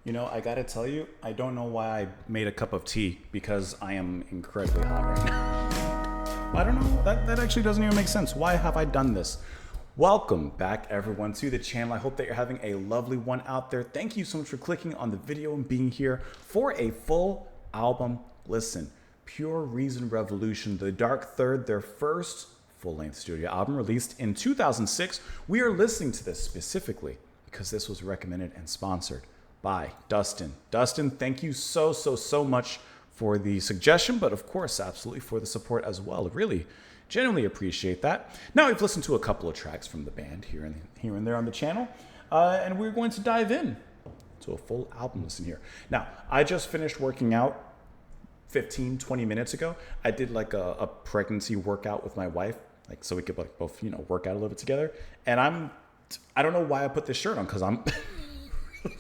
You know, I gotta tell you, I don't know why I made a cup of tea because I am incredibly hot right now. I don't know, that actually doesn't even make sense. Why have I done this? Welcome back everyone to the channel. I hope that you're having a lovely one out there. Thank you so much for clicking on the video and being here for a full album listen. Pure Reason Revolution, The Dark Third, their first full-length studio album released in 2006. We are listening to this specifically because this was recommended and sponsored by Dustin. Dustin, thank you so much for the suggestion, but of course, absolutely for the support as well. Really, genuinely appreciate that. Now we've listened to a couple of tracks from the band here and there on the channel, and we're going to dive in to a full album listen here. Now, I just finished working out 15-20 minutes ago. I did like a pregnancy workout with my wife, like so we could like both, you know, work out a little bit together. And I don't know why I put this shirt on because I'm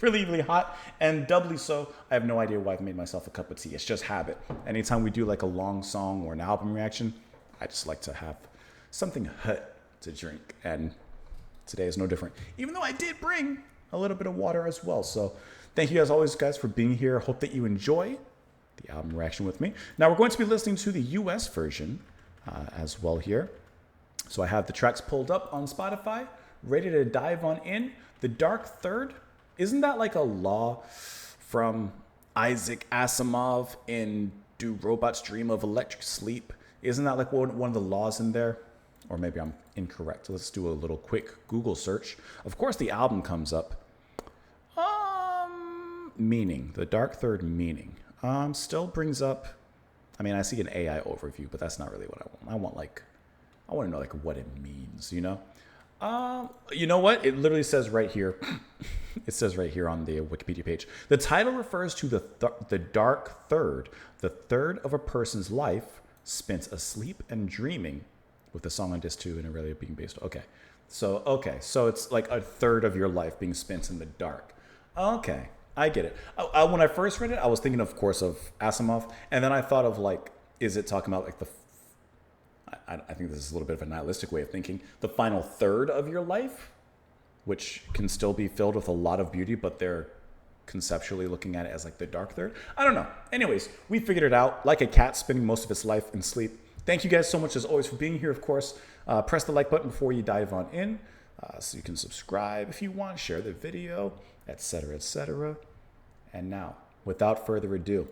really hot, and doubly so, I have no idea why I've made myself a cup of tea. It's just habit. Anytime we do like a long song or an album reaction, I just like to have something hot to drink, and today is no different. Even though I did bring a little bit of water as well. So thank you as always, guys, for being here. Hope that you enjoy the album reaction with me. Now we're going to be listening to the US version as well here. So I have the tracks pulled up on Spotify, ready to dive on in. The Dark Third. Isn't that like a law from Isaac Asimov in Do Robots Dream of Electric Sleep? Isn't that like one of the laws in there? Or maybe I'm incorrect. Let's do a little quick Google search. Of course, the album comes up. Meaning, The Dark Third meaning. Still brings up, I mean, I see an AI overview, but that's not really what I want. I want to know like what it means, you know? You know what? It literally says right here. It says right here on the Wikipedia page. The title refers to the dark third, the third of a person's life spent asleep and dreaming, with the song on disc 2 and a really being based. Okay, so it's like a third of your life being spent in the dark. Okay, I get it. When I first read it, I was thinking, of course, of Asimov, and then I thought of like, is it talking about like I think this is a little bit of a nihilistic way of thinking, the final third of your life, which can still be filled with a lot of beauty, but they're conceptually looking at it as like the dark third. I don't know. Anyways, we figured it out. Like a cat spending most of its life in sleep. Thank you guys so much as always for being here. Of course, press the like button before you dive on in, so you can subscribe if you want, share the video, etc., etc. And now, without further ado,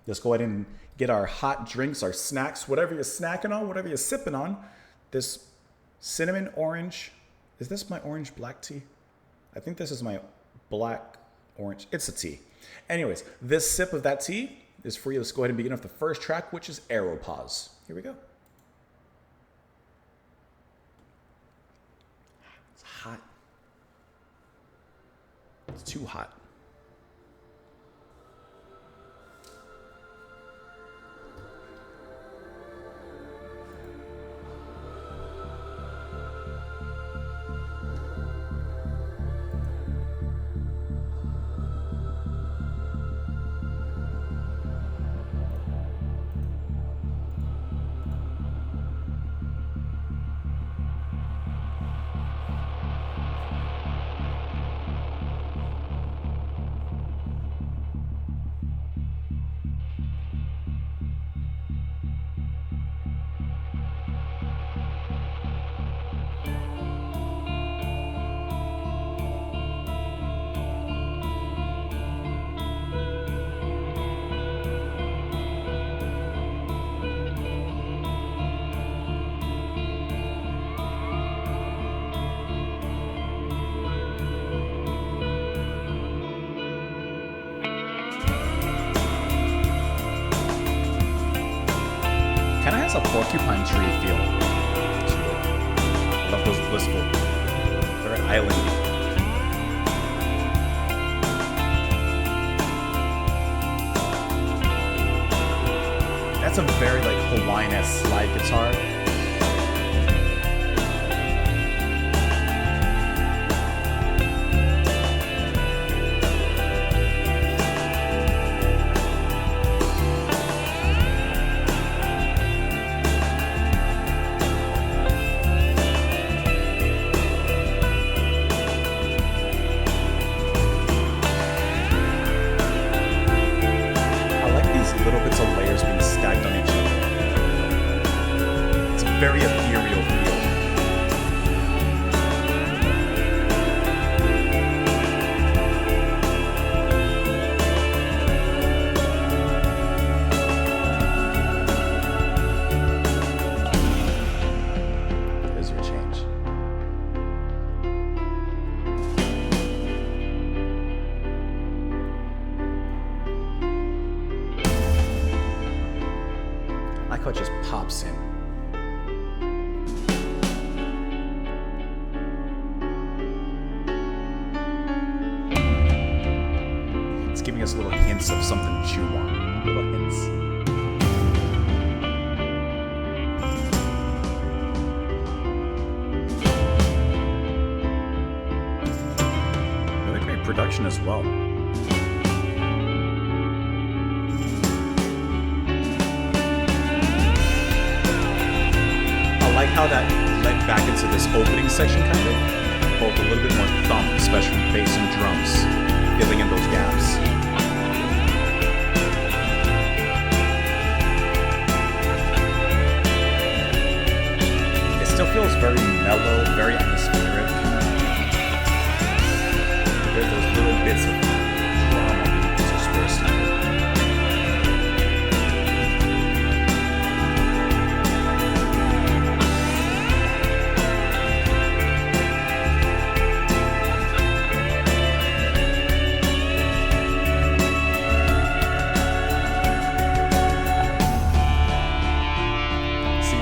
let's go ahead and get our hot drinks, our snacks, whatever you're snacking on, whatever you're sipping on. This cinnamon orange. Is this my orange black tea? I think this is my black orange. It's a tea. Anyways, this sip of that tea is for you. Let's go ahead and begin with the first track, which is Aeropause. Here we go. It's hot. It's too hot. Kind of has a porcupine tree feel to it. I love those blissful, very islandy. That's a very like Hawaiian-esque slide guitar. very ethereal feel. Here's your change. I like how it just pops in. It's giving us little hints of something to chew on. Little hints. Really great production as well. I like how that led back into this opening section, kind of. Both a little bit more thump, especially bass and drums, filling in those gaps. It still feels very mellow, very atmospheric. There's those little bits of drama interspersed.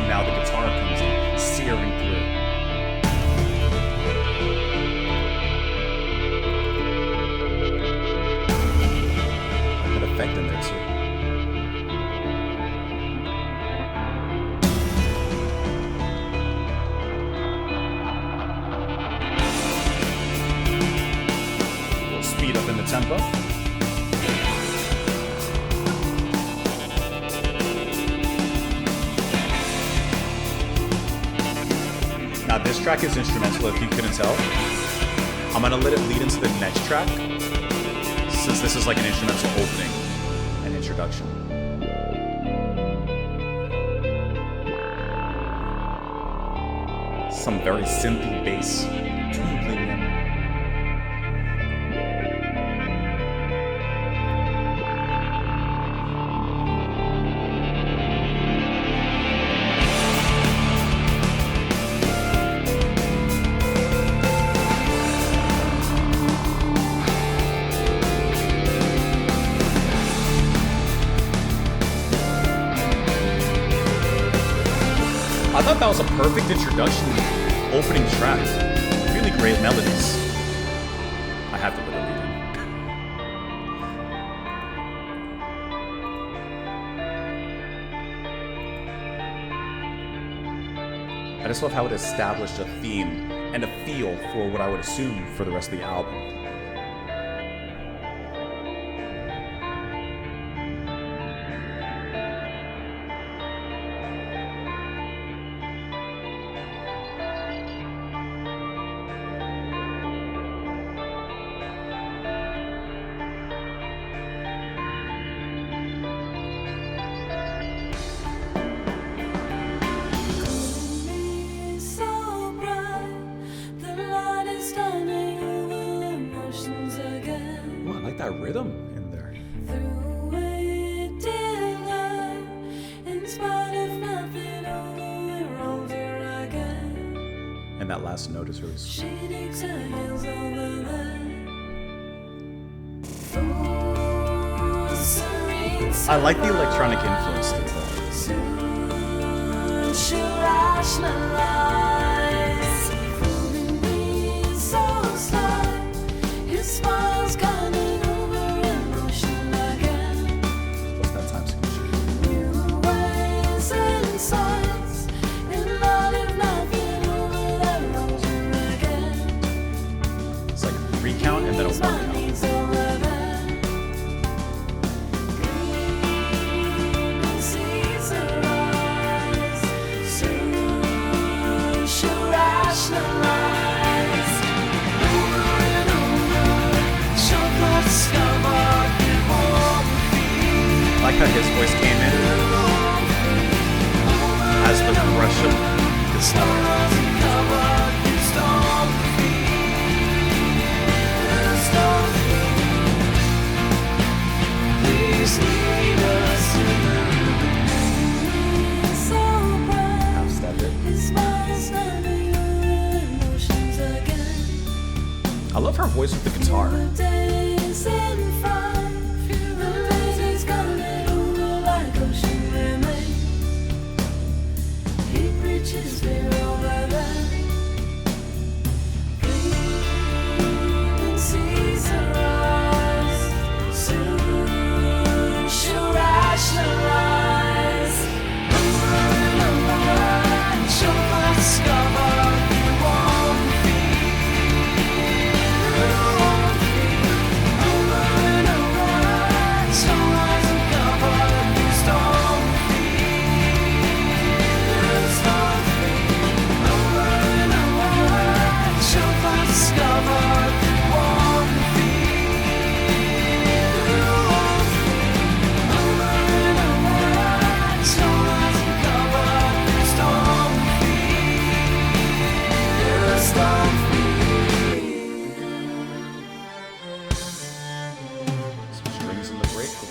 Now the guitar comes in, searing through. A good effect in there too. We'll speed up in the tempo. Now this track is instrumental, if you couldn't tell. I'm gonna let it lead into the next track, since this is like an instrumental opening and introduction. Some very synthy bass tootling in. I thought that was a perfect introduction, opening track. Really great melodies. I have to let it lead in. I just love how it established a theme and a feel for what I would assume for the rest of the album. That rhythm in there. And that last note is hers. I like the electronic influence to count and then a one count. Like how his voice came in as the rush of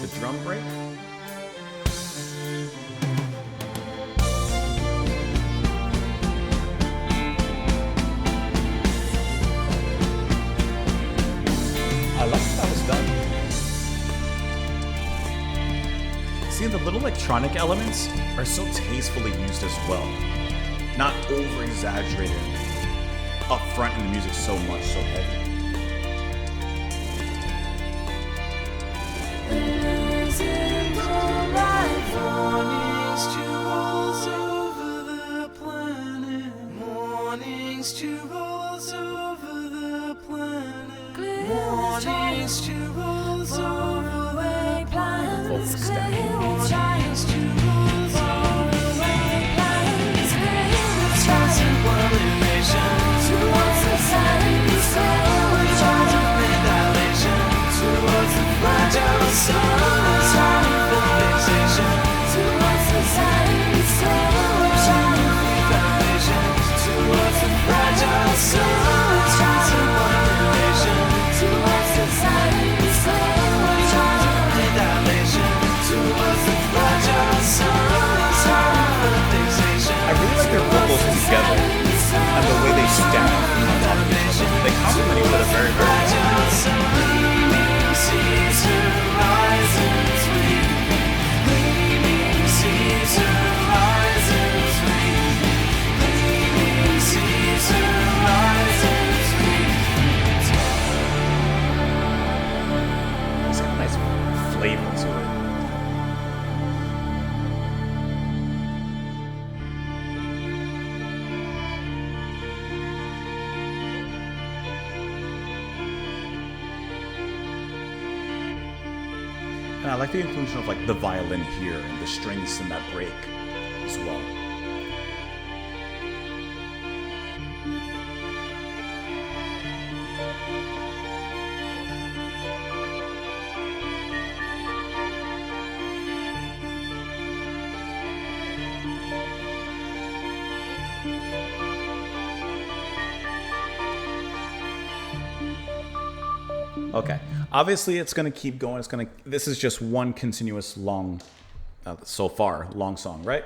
with the drum break. I like how that was done. See, the little electronic elements are so tastefully used as well. Not over-exaggerated up front in the music so much, so heavy. Together and the way they stand on top of each other. They complement each other very, very It's got a nice flavor to it. And I like the inclusion of like the violin here and the strings in that break as well. Okay, obviously it's going to keep going. This is just one continuous long, so far, long song, right?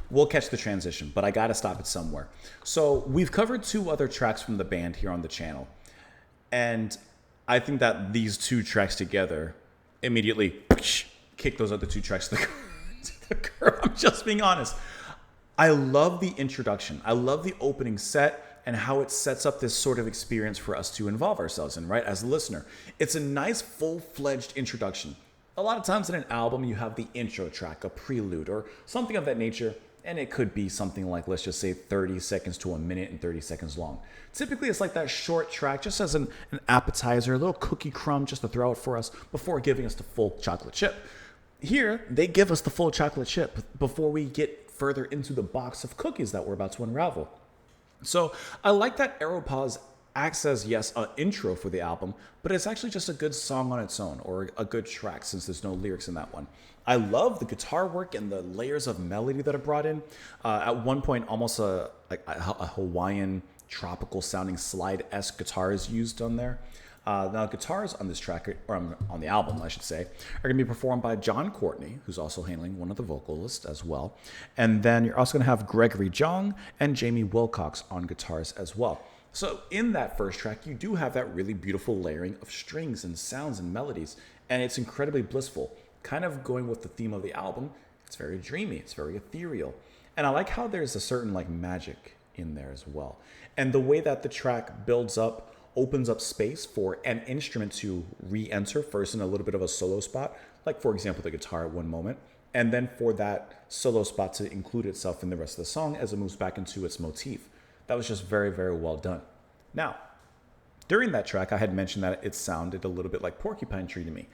We'll catch the transition, but I got to stop it somewhere. So we've covered 2 other tracks from the band here on the channel. And I think that these 2 tracks together immediately kick those other 2 tracks to the curb. I'm just being honest. I love the introduction. I love the opening set and how it sets up this sort of experience for us to involve ourselves in, right, as a listener. It's a nice full-fledged introduction. A lot of times in an album, you have the intro track, a prelude, or something of that nature, and it could be something like, let's just say 30 seconds to a minute and 30 seconds long. Typically, it's like that short track, just as an appetizer, a little cookie crumb just to throw out for us before giving us the full chocolate chip. Here, they give us the full chocolate chip before we get further into the box of cookies that we're about to unravel. So I like that Aeropause acts as, yes, an intro for the album, but it's actually just a good song on its own, or a good track since there's no lyrics in that one. I love the guitar work and the layers of melody that are brought in. At one point, almost a Hawaiian tropical sounding slide-esque guitar is used on there. Now, guitars on this track, or on the album, I should say, are going to be performed by John Courtney, who's also handling one of the vocalists as well. And then you're also going to have Gregory Jong and Jamie Wilcox on guitars as well. So in that first track, you do have that really beautiful layering of strings and sounds and melodies, and it's incredibly blissful. Kind of going with the theme of the album, it's very dreamy, it's very ethereal. And I like how there's a certain like magic in there as well. And the way that the track builds up, opens up space for an instrument to re-enter first in a little bit of a solo spot, like for example the guitar at one moment, and then for that solo spot to include itself in the rest of the song as it moves back into its motif. That was just very, very well done. Now, during that track, I had mentioned that it sounded a little bit like Porcupine Tree to me.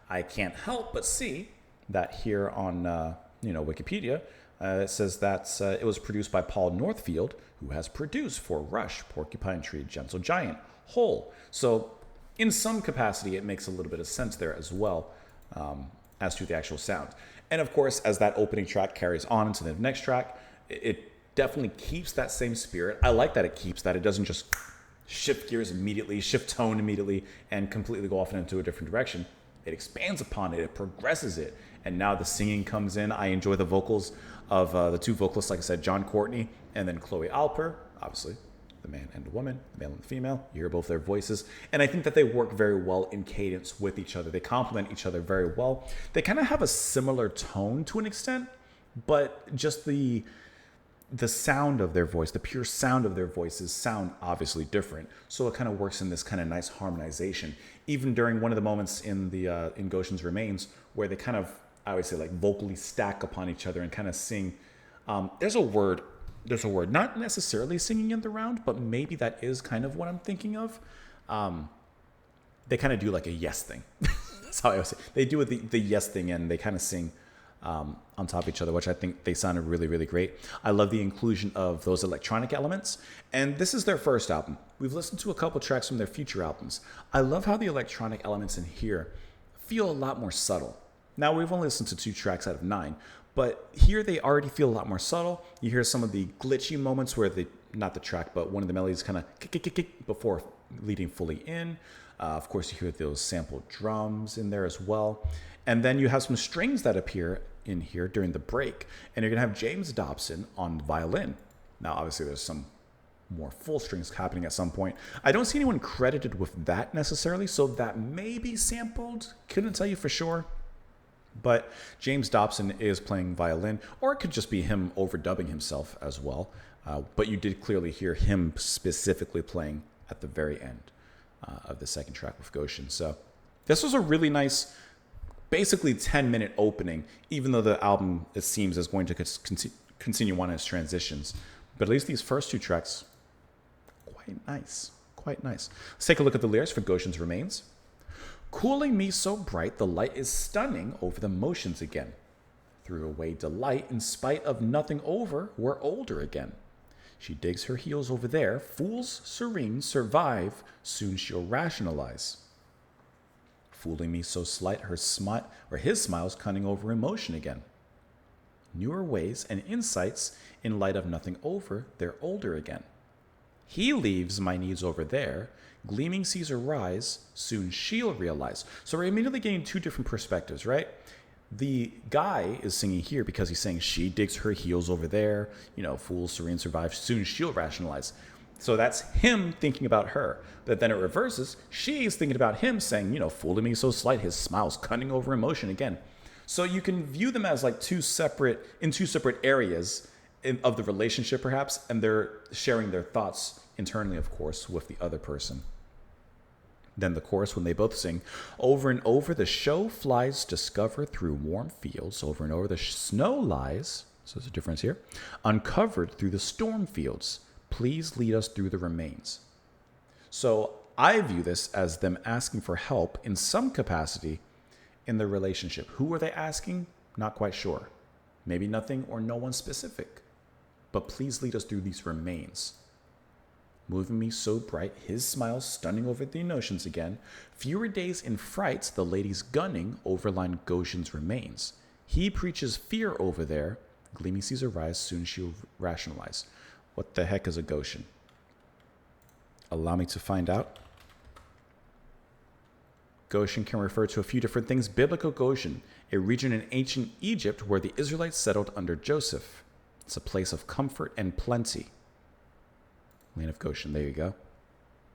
I can't help but see that here on Wikipedia, it says that it was produced by Paul Northfield, who has produced for Rush, Porcupine Tree, Gentle Giant, Hole. So in some capacity, it makes a little bit of sense there as well as to the actual sound. And of course, as that opening track carries on into the next track, it definitely keeps that same spirit. I like that it keeps that. It doesn't just shift gears immediately, shift tone immediately, and completely go off into a different direction. It expands upon it. It progresses it. And now the singing comes in. I enjoy the vocals of the two vocalists, like I said, John Courtney and then Chloe Alper, obviously the man and the woman, the male and the female. You hear both their voices. And I think that they work very well in cadence with each other. They complement each other very well. They kind of have a similar tone to an extent, but just the sound of their voice, the pure sound of their voices sound obviously different. So it kind of works in this kind of nice harmonization. Even during one of the moments in the in Goshen's Remains, where they kind of, I would say, like vocally stack upon each other and kind of sing. There's a word, not necessarily singing in the round, but maybe that is kind of what I'm thinking of. They kind of do like a yes thing. That's how I would say. They do the yes thing, and they kind of sing on top of each other, which I think they sounded really, really great. I love the inclusion of those electronic elements. And this is their first album. We've listened to a couple tracks from their future albums. I love how the electronic elements in here feel a lot more subtle. Now, we've only listened to 2 tracks out of 9, but here they already feel a lot more subtle. You hear some of the glitchy moments where not the track, but one of the melodies kind of kick before leading fully in. Of course, you hear those sampled drums in there as well. And then you have some strings that appear in here during the break, and you're going to have James Dobson on violin. Now, obviously, there's some more full strings happening at some point. I don't see anyone credited with that necessarily, so that may be sampled. Couldn't tell you for sure. But James Dobson is playing violin, or it could just be him overdubbing himself as well. But you did clearly hear him specifically playing at the very end of the second track with Goshen. So this was a really nice, basically 10-minute opening, even though the album, it seems, is going to continue on its transitions. But at least these first 2 tracks, quite nice. Let's take a look at the lyrics for Goshen's Remains. Cooling me so bright, the light is stunning over the motions again. Threw away delight, in spite of nothing over, we're older again. She digs her heels over there, fools serene survive, soon she'll rationalize. Fooling me so slight, her smile or his smile's cunning over emotion again. Newer ways and insights, in light of nothing over, they're older again. He leaves my needs over there, gleaming sees her rise, soon she'll realize. So we're immediately getting 2 different perspectives, right? The guy is singing here because he's saying she digs her heels over there, fools serene survive, soon she'll rationalize. So that's him thinking about her. But then it reverses. She's thinking about him saying, fooling me so slight, his smile's cunning over emotion again. So you can view them as like two separate areas of the relationship perhaps, and they're sharing their thoughts internally, of course, with the other person. Then the chorus, when they both sing, over and over the show flies discover through warm fields, over and over the snow lies, so there's a difference here, uncovered through the storm fields. Please lead us through the remains. So I view this as them asking for help in some capacity in the relationship. Who are they asking? Not quite sure. Maybe nothing or no one specific. But please lead us through these remains. Moving me so bright, his smile stunning over the notions again. Fewer days in frights, the lady's gunning overline Goshen's remains. He preaches fear over there. Gleaming sees her rise, soon she'll rationalize. What the heck is a Goshen? Allow me to find out. Goshen can refer to a few different things. Biblical Goshen, a region in ancient Egypt where the Israelites settled under Joseph. It's a place of comfort and plenty. Land of Goshen, there you go.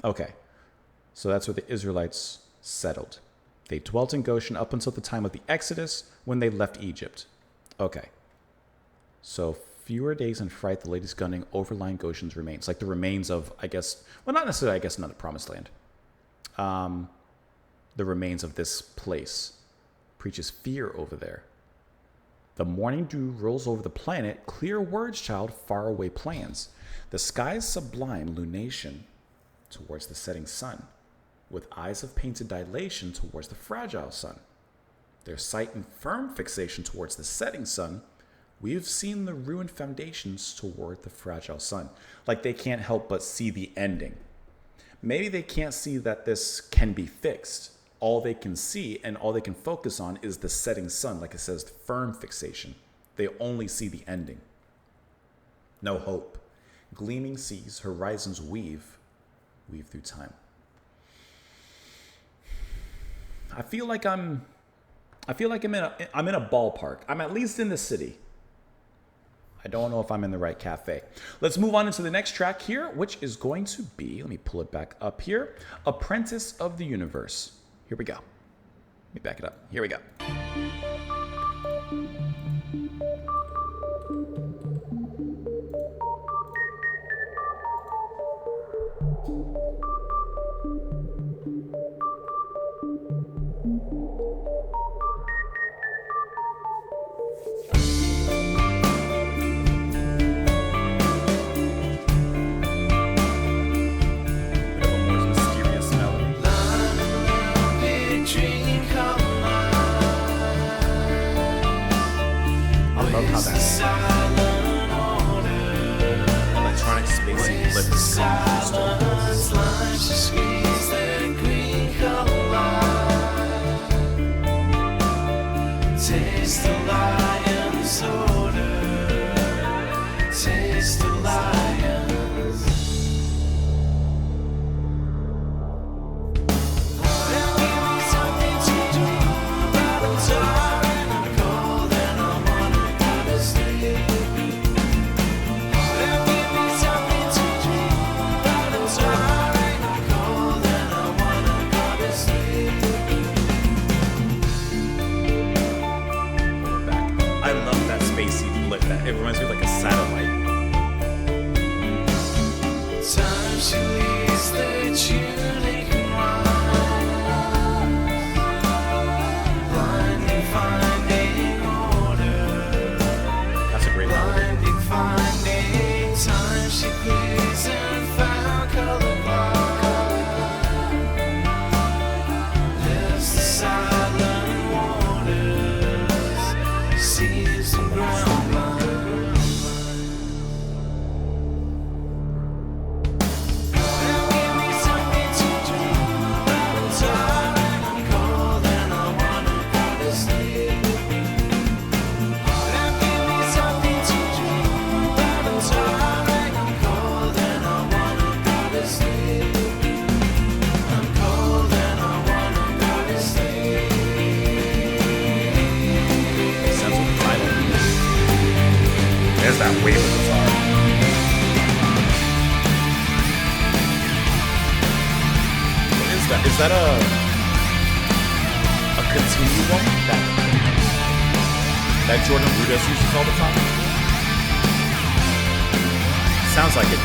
Okay, so that's where the Israelites settled. They dwelt in Goshen up until the time of the Exodus when they left Egypt. Okay, so fewer days in fright, the lady's gunning overlying Goshen's remains. Like the remains of, I guess, well, not necessarily, I guess, not the promised land. The remains of this place. Preaches fear over there. The morning dew rolls over the planet, clear words, child, faraway plans. The sky's sublime lunation towards the setting sun, with eyes of painted dilation towards the fragile sun. Their sight and firm fixation towards the setting sun, we've seen the ruined foundations toward the fragile sun. Like they can't help but see the ending. Maybe they can't see that this can be fixed. All they can see and all they can focus on is the setting sun, like it says, firm fixation. They only see the ending. No hope. Gleaming seas, horizons weave through time. I feel like I'm in a ballpark. I'm at least in the city. I don't know if I'm in the right cafe. Let's move on into the next track here, which is going to be, let me pull it back up here, Apprentice of the Universe. Here we go. Let me back it up. Here we go. It reminds me of like a satellite. Time she leaves the tunic blindly finding order. That's a great line. Blindly finding time she plays and found color bar. There's the silent waters, seas and ground. There's that wave of guitar. What is that? Is that a continuum that Jordan Rudess uses all the time? Sounds like it.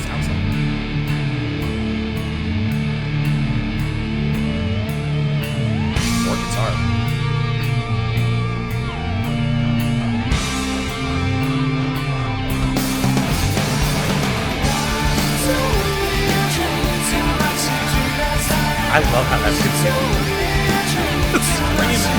Sounds like it. More guitar. I love how that's conceived. It's crazy.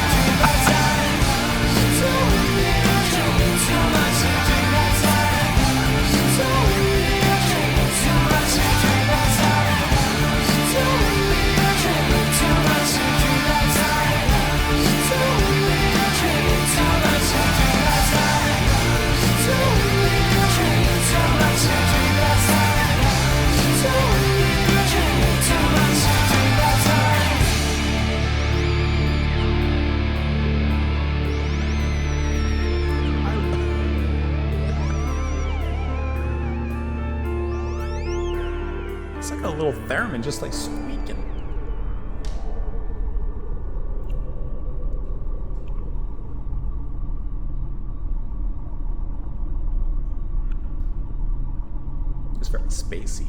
It's like a little theremin just like squeaking. It's very spacey.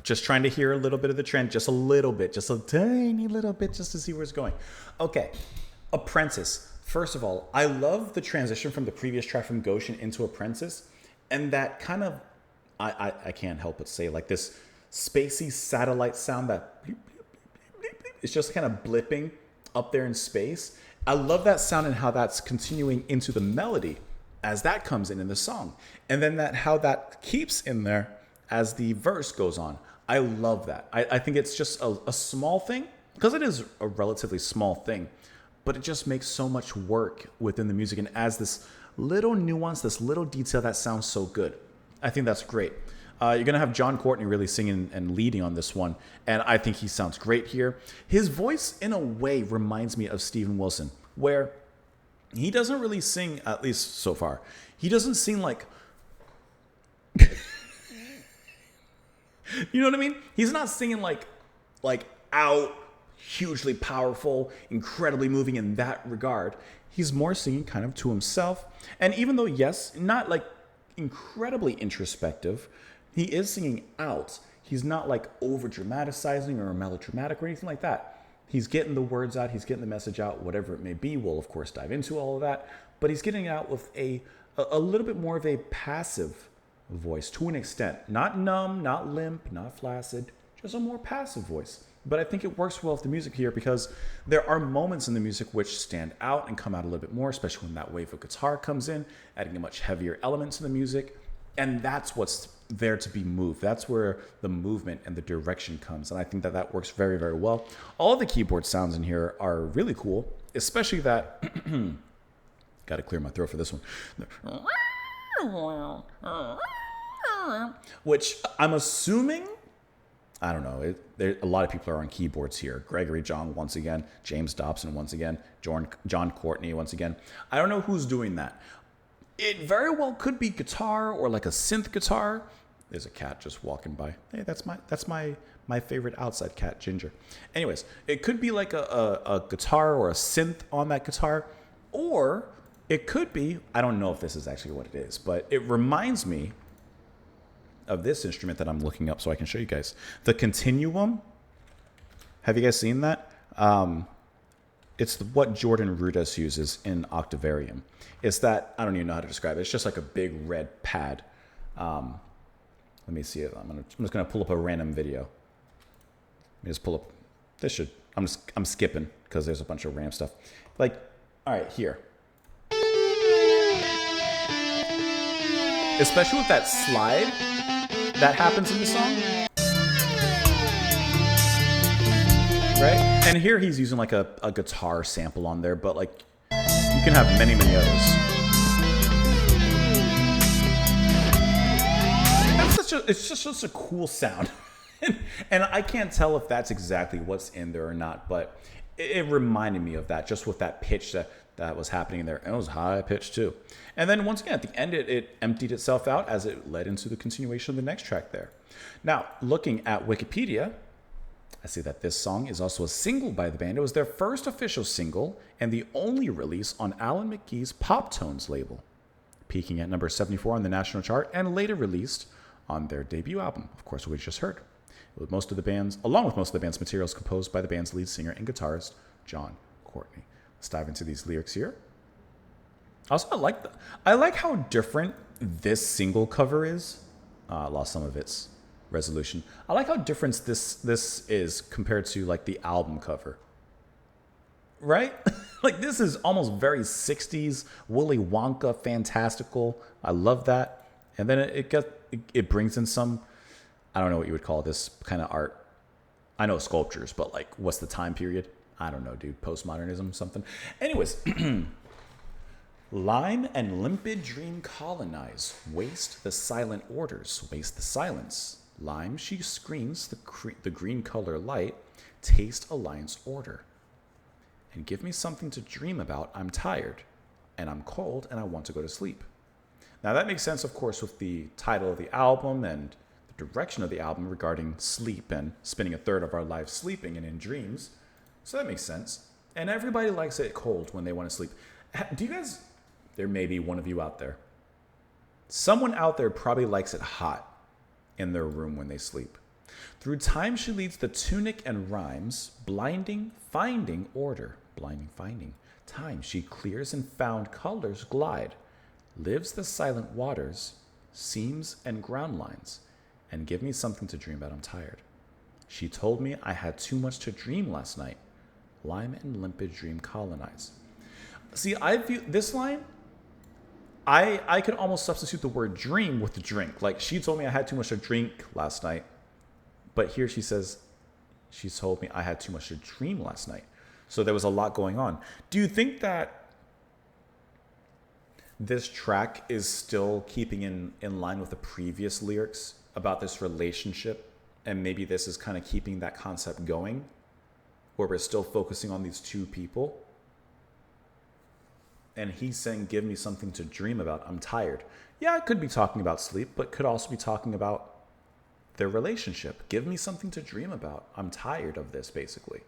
Just trying to hear a little bit of the trend, just a little bit, just a tiny little bit, just to see where it's going. Okay, Apprentice. First of all, I love the transition from the previous track from Goshen into Apprentice, and that kind of, I can't help but say, like this spacey satellite sound that bleep, bleep, bleep, bleep, bleep. It's just kind of blipping up there in space. I love that sound and how that's continuing into the melody as that comes in the song. And then how that keeps in there as the verse goes on. I love that. I think it's just a small thing, because it is a relatively small thing, but it just makes so much work within the music and adds this little nuance, this little detail that sounds so good. I think that's great. You're going to have John Courtney really singing and leading on this one, and I think he sounds great here. His voice, in a way, reminds me of Steven Wilson, where he doesn't really sing, at least so far, he doesn't sing like... You know what I mean? He's not singing like out, hugely powerful, incredibly moving in that regard. He's more singing kind of to himself. And even though, yes, not like incredibly introspective, he is singing out. He's not like over dramatizing or melodramatic or anything like that. He's getting the words out. He's getting the message out, whatever it may be. We'll, of course, dive into all of that. But he's getting it out with a little bit more of a passive voice to an extent. Not numb, not limp, not flaccid, just a more passive voice. But I think it works well with the music here, because there are moments in the music which stand out and come out a little bit more, especially when that wave of guitar comes in, adding a much heavier element to the music. And that's what's there to be moved. That's where the movement and the direction comes. And I think that works very, very well. All of the keyboard sounds in here are really cool, especially that... Got to clear my throat for this one. Which I'm assuming, I don't know, a lot of people are on keyboards here. Gregory John once again, James Dobson once again, John Courtney once again. I don't know who's doing that. It very well could be guitar or like a synth guitar. There's a cat just walking by. Hey, that's my favorite outside cat, Ginger. Anyways, it could be like a guitar or a synth on that guitar, or it could be, I don't know if this is actually what it is, but it reminds me of this instrument that I'm looking up so I can show you guys. The Continuum. Have you guys seen that? It's what Jordan Rudess uses in Octavarium. It's that, I don't even know how to describe it. It's just like a big red pad. Let me see it. I'm just going to pull up a random video. Let me just pull up. I'm skipping because there's a bunch of RAM stuff. Like, all right, here. Especially with that slide that happens in the song. Right? And here he's using like a guitar sample on there, but like you can have many, many others. It's just such a cool sound. And I can't tell if that's exactly what's in there or not, but it reminded me of that, just with that pitch that was happening there. And it was high pitched too. And then once again, at the end, it emptied itself out as it led into the continuation of the next track there. Now, looking at Wikipedia, I see that this song is also a single by the band. It was their first official single and the only release on Alan McGee's Pop Tones label, peaking at number 74 on the national chart and later released on their debut album, of course, we just heard. Along with most of the band's materials composed by the band's lead singer and guitarist, John Courtney. Let's dive into these lyrics here. Also, I like how different this single cover is. I lost some of its resolution. I like how different this is compared to like the album cover. Right? Like this is almost very 60s Willy Wonka fantastical. I love that. And then it brings in some, I don't know what you would call this kind of art. I know sculptures, but like what's the time period? I don't know, dude. Postmodernism, something. Anyways, lime and limpid dream colonize. Waste the silent orders. Waste the silence. Lime, she screens the green color light. Taste alliance order. And give me something to dream about. I'm tired. And I'm cold and I want to go to sleep. Now that makes sense, of course, with the title of the album and the direction of the album regarding sleep and spending a third of our lives sleeping and in dreams. So that makes sense. And everybody likes it cold when they want to sleep. Do you guys, there may be one of you out there. Someone out there probably likes it hot in their room when they sleep. Through time she leads the tunic and rhymes, blinding, finding order. Blinding, finding. Time she clears and found colors glide. Lives the silent waters, seams and ground lines. And give me something to dream about, I'm tired. She told me I had too much to dream last night. Lime and limpid dream colonize. See, I view this line, I could almost substitute the word dream with the drink. Like, she told me I had too much to drink last night, but here she says she told me I had too much to dream last night. So there was a lot going on. Do you think that this track is still keeping in line with the previous lyrics about this relationship, and maybe this is kind of keeping that concept going, where we're still focusing on these two people? And he's saying, give me something to dream about. I'm tired. Yeah, it could be talking about sleep, but could also be talking about their relationship. Give me something to dream about. I'm tired of this, basically.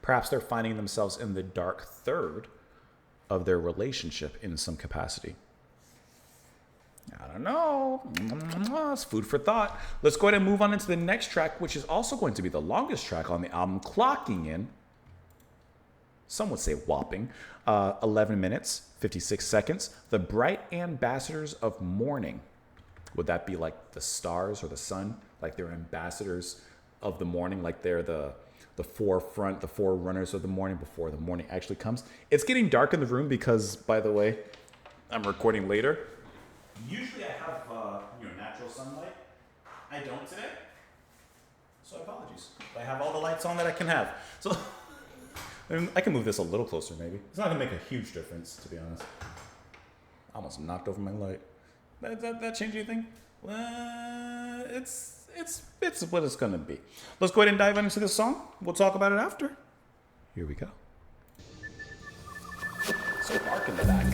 Perhaps they're finding themselves in the dark third of their relationship in some capacity. I don't know. It's food for thought. Let's go ahead and move on into the next track, which is also going to be the longest track on the album, clocking in, some would say whopping, 11 minutes, 56 seconds. The Bright Ambassadors of Morning. Would that be like the stars or the sun? Like they're ambassadors of the morning, like they're the forefront, the forerunners of the morning before the morning actually comes. It's getting dark in the room because, by the way, I'm recording later. Usually I have natural sunlight. I don't today. So apologies. I have all the lights on that I can have. So I can move this a little closer maybe. It's not going to make a huge difference, to be honest. I almost knocked over my light. That change anything? It's what it's going to be. Let's go ahead and dive into this song. We'll talk about it after. Here we go. So dark in the back.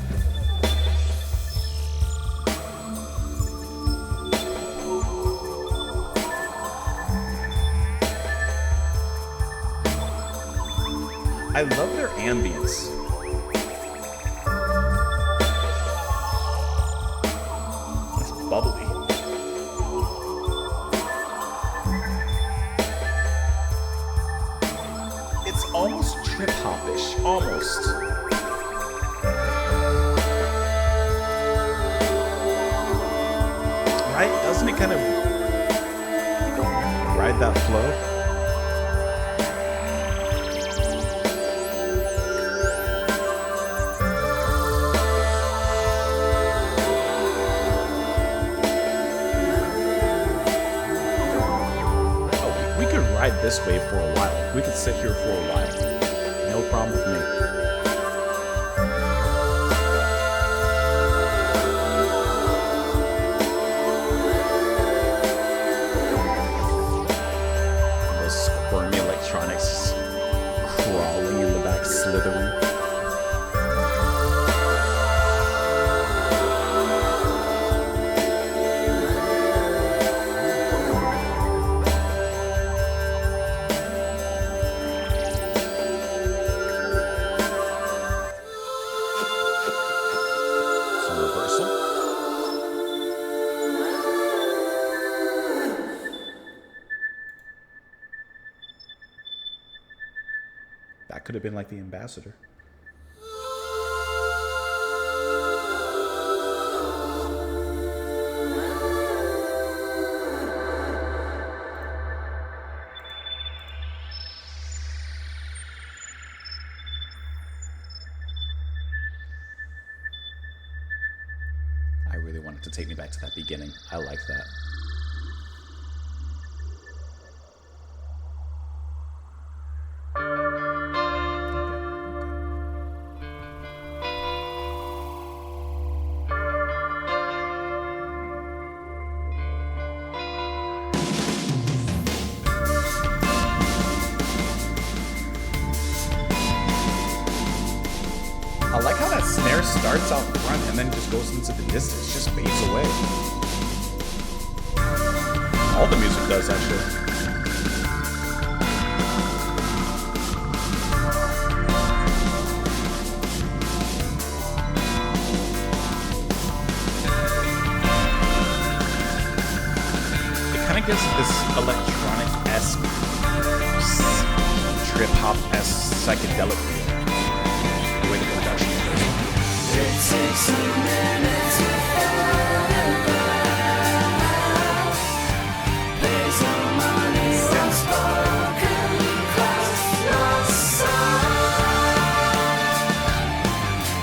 I love their ambience. It's bubbly. It's almost trip-hop-ish. Almost. Right? Doesn't it kind of ride that flow? Ride this wave for a while. We could sit here for a while. No problem with me. Those squirmy electronics crawling in the back, slithering. That could have been like the ambassador. I really wanted to take me back to that beginning. I like that. I like how that snare starts out front and then just goes into the distance, just fades away. All the music does, actually. It kind of gives this electronic-esque, trip-hop-esque psychedelic feel. The way the production is. It takes a minute to fall in love. There's no money unspoken, 'cause your song.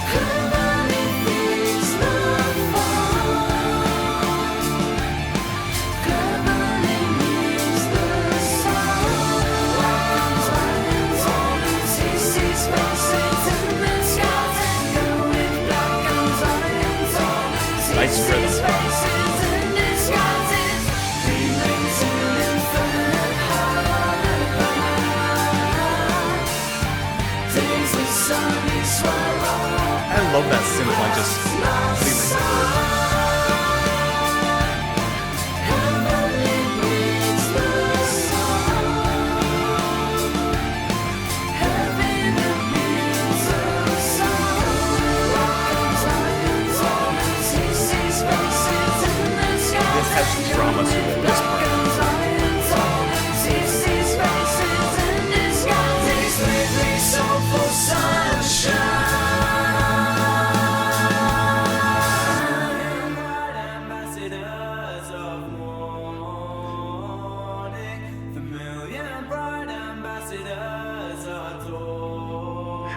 Could money fix faces and disguises, dreaming to infinite high. Days of sunny swallow. I love that synth line just completely through. Has drama to it, this part.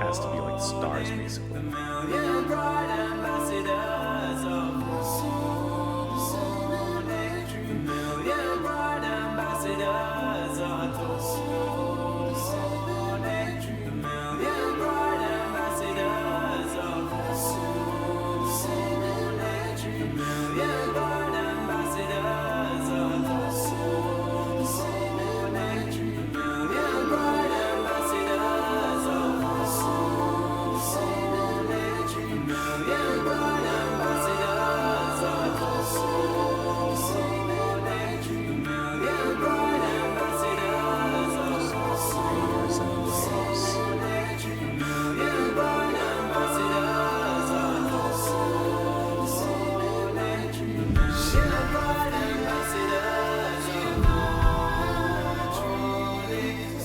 Has to be like stars, basically.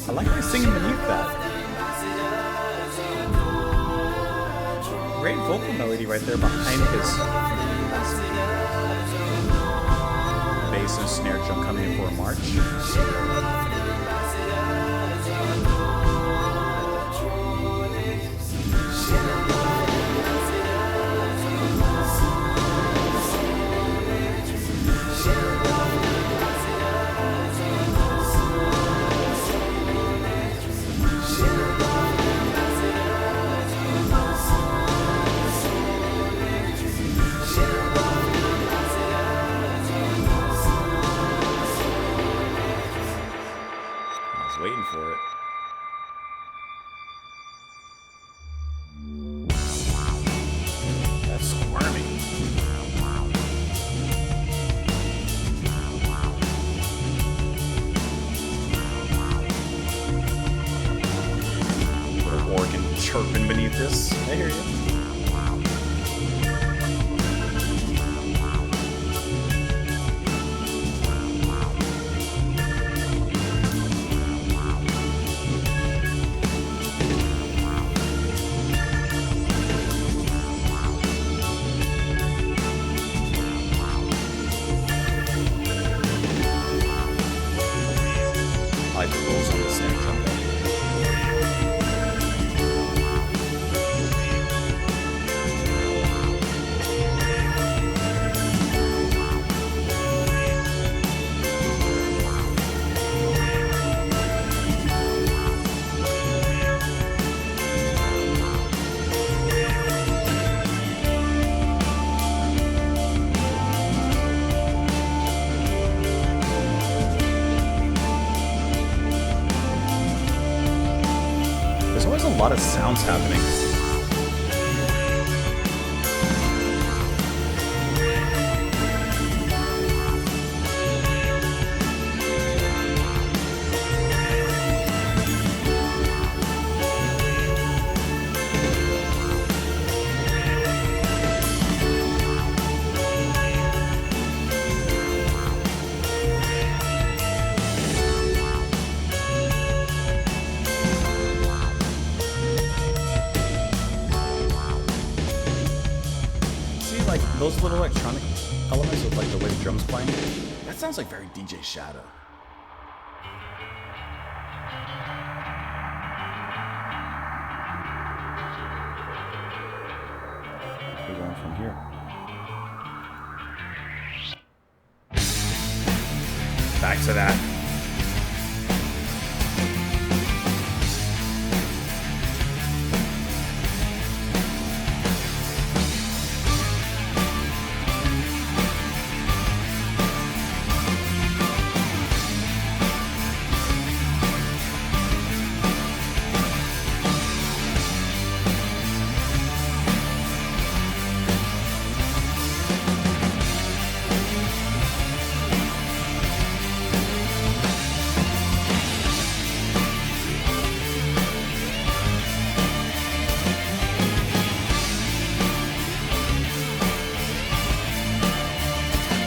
I like my singing beneath that. Great vocal melody right there behind his bass and snare drum coming in for a march. Waiting for it. That's squirmy. Put an organ chirping beneath this. I hear you. Like the rolls on the snare drum. There's always a lot of sounds happening. Like those little electronic elements with like the way the drums playing, that sounds like very DJ Shadow. We're going from here. Back to that.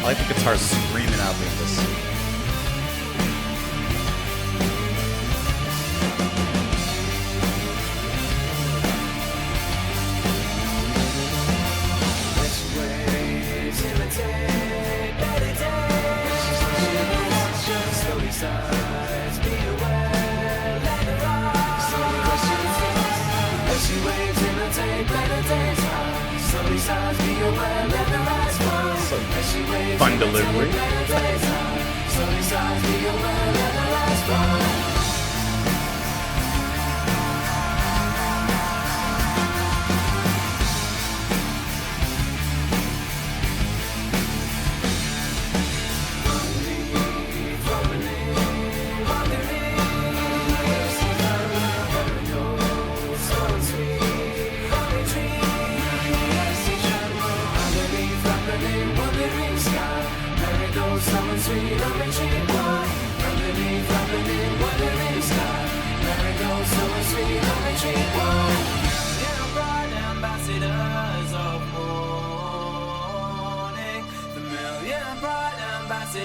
like the guitar screaming out like this. Fun delivery.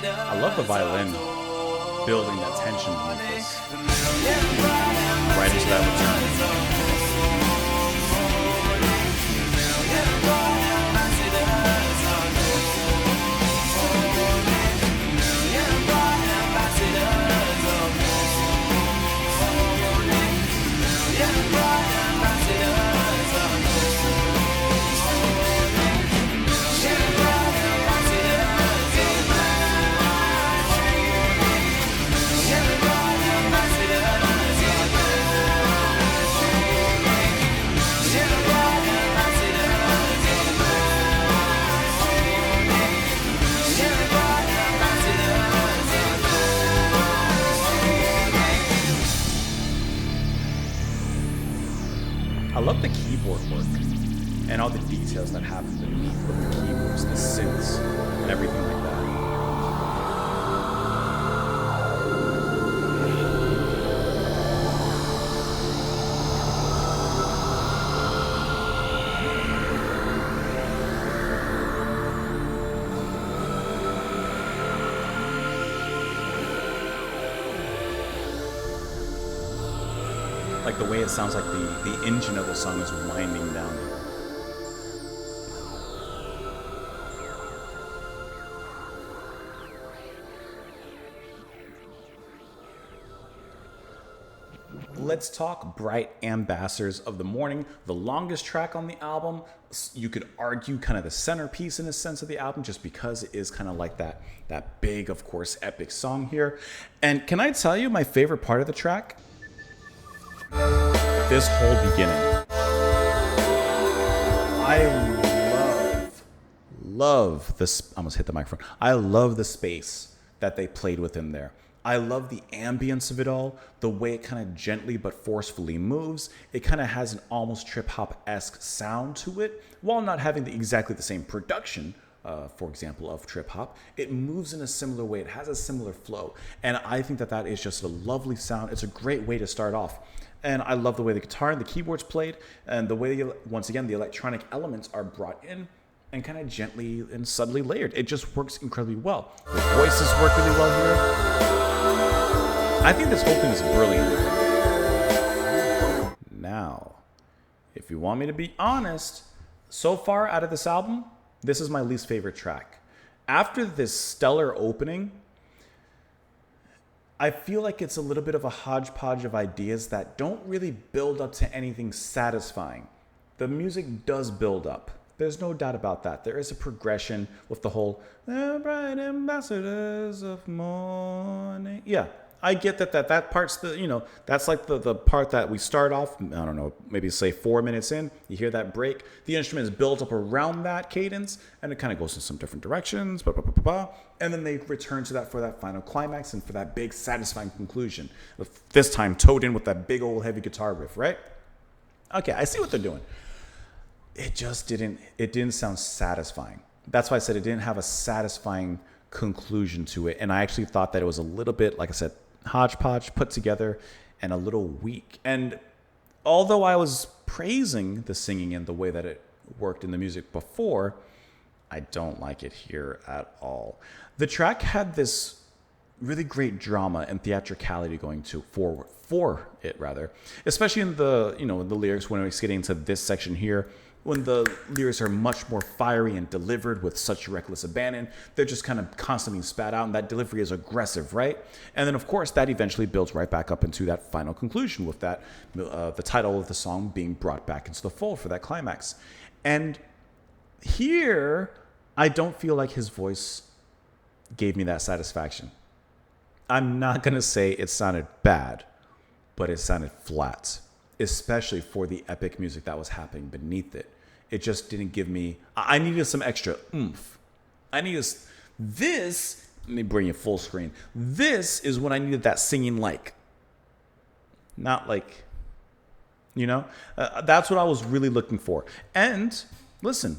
I love the violin building that tension beneath this. Right into that return. I love the keyboard work and all the details that happen beneath with the keyboards, the synths, and everything like that. Like the way it sounds like the engine of the song is winding down here. Let's talk Bright Ambassadors of the Morning, the longest track on the album. You could argue kind of the centerpiece in a sense of the album, just because it is kind of like that big, of course, epic song here. And can I tell you my favorite part of the track? This whole beginning. I love this. I almost hit the microphone. I love the space that they played within there. I love the ambience of it all, the way it kind of gently but forcefully moves. It kind of has an almost trip-hop-esque sound to it, while not having exactly the same production, for example, of trip-hop. It moves in a similar way. It has a similar flow. And I think that is just a lovely sound. It's a great way to start off. And I love the way the guitar and the keyboards played, and the way, once again, the electronic elements are brought in and kind of gently and subtly layered. It just works incredibly well. The voices work really well here. I think this whole thing is brilliant. Now, if you want me to be honest, so far out of this album, this is my least favorite track. After this stellar opening, I feel like it's a little bit of a hodgepodge of ideas that don't really build up to anything satisfying. The music does build up. There's no doubt about that. There is a progression with the whole "The Bright Ambassadors of Morning." Yeah, I get that part's that's like the part that we start off, I don't know, maybe say 4 minutes in, you hear that break. The instrument is built up around that cadence, and it kind of goes in some different directions, and then they return to that for that final climax and for that big satisfying conclusion. This time towed in with that big old heavy guitar riff, right? Okay, I see what they're doing. It just didn't sound satisfying. That's why I said it didn't have a satisfying conclusion to it. And I actually thought that it was a little bit, like I said, hodgepodge, put together, and a little weak. And although I was praising the singing and the way that it worked in the music before, I don't like it here at all. The track had this really great drama and theatricality going to for it rather, especially in the the lyrics when it's getting to this section here. When the lyrics are much more fiery and delivered with such reckless abandon, they're just kind of constantly spat out, and that delivery is aggressive, right? And then, of course, that eventually builds right back up into that final conclusion with that, the title of the song being brought back into the fold for that climax. And here, I don't feel like his voice gave me that satisfaction. I'm not going to say it sounded bad, but it sounded flat, especially for the epic music that was happening beneath it. It just didn't give me, I needed some extra oomph. I needed this, let me bring you full screen. This is what I needed that singing like. Not like, that's what I was really looking for. And listen,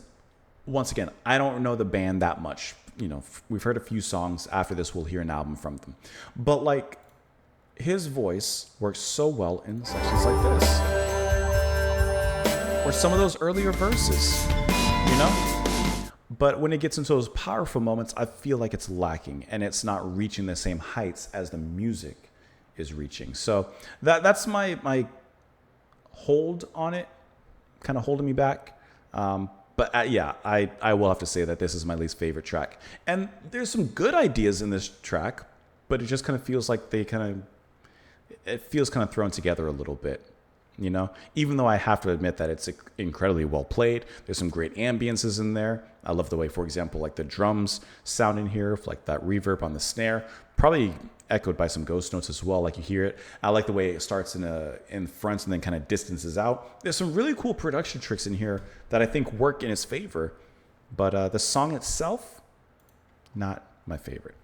once again, I don't know the band that much. We've heard a few songs. After this, we'll hear an album from them. But like, his voice works so well in sections like this, or some of those earlier verses, But when it gets into those powerful moments, I feel like it's lacking, and it's not reaching the same heights as the music is reaching. So that's my hold on it, kind of holding me back. But I will have to say that this is my least favorite track. And there's some good ideas in this track, but it just kind of feels like it feels kind of thrown together a little bit, even though I have to admit that it's incredibly well played. There's some great ambiences in there. I love the way, for example, like the drums sound in here, like that reverb on the snare, probably echoed by some ghost notes as well, like you hear it. I like the way it starts in front and then kind of distances out. There's some really cool production tricks in here that I think work in its favor, but the song itself, not my favorite.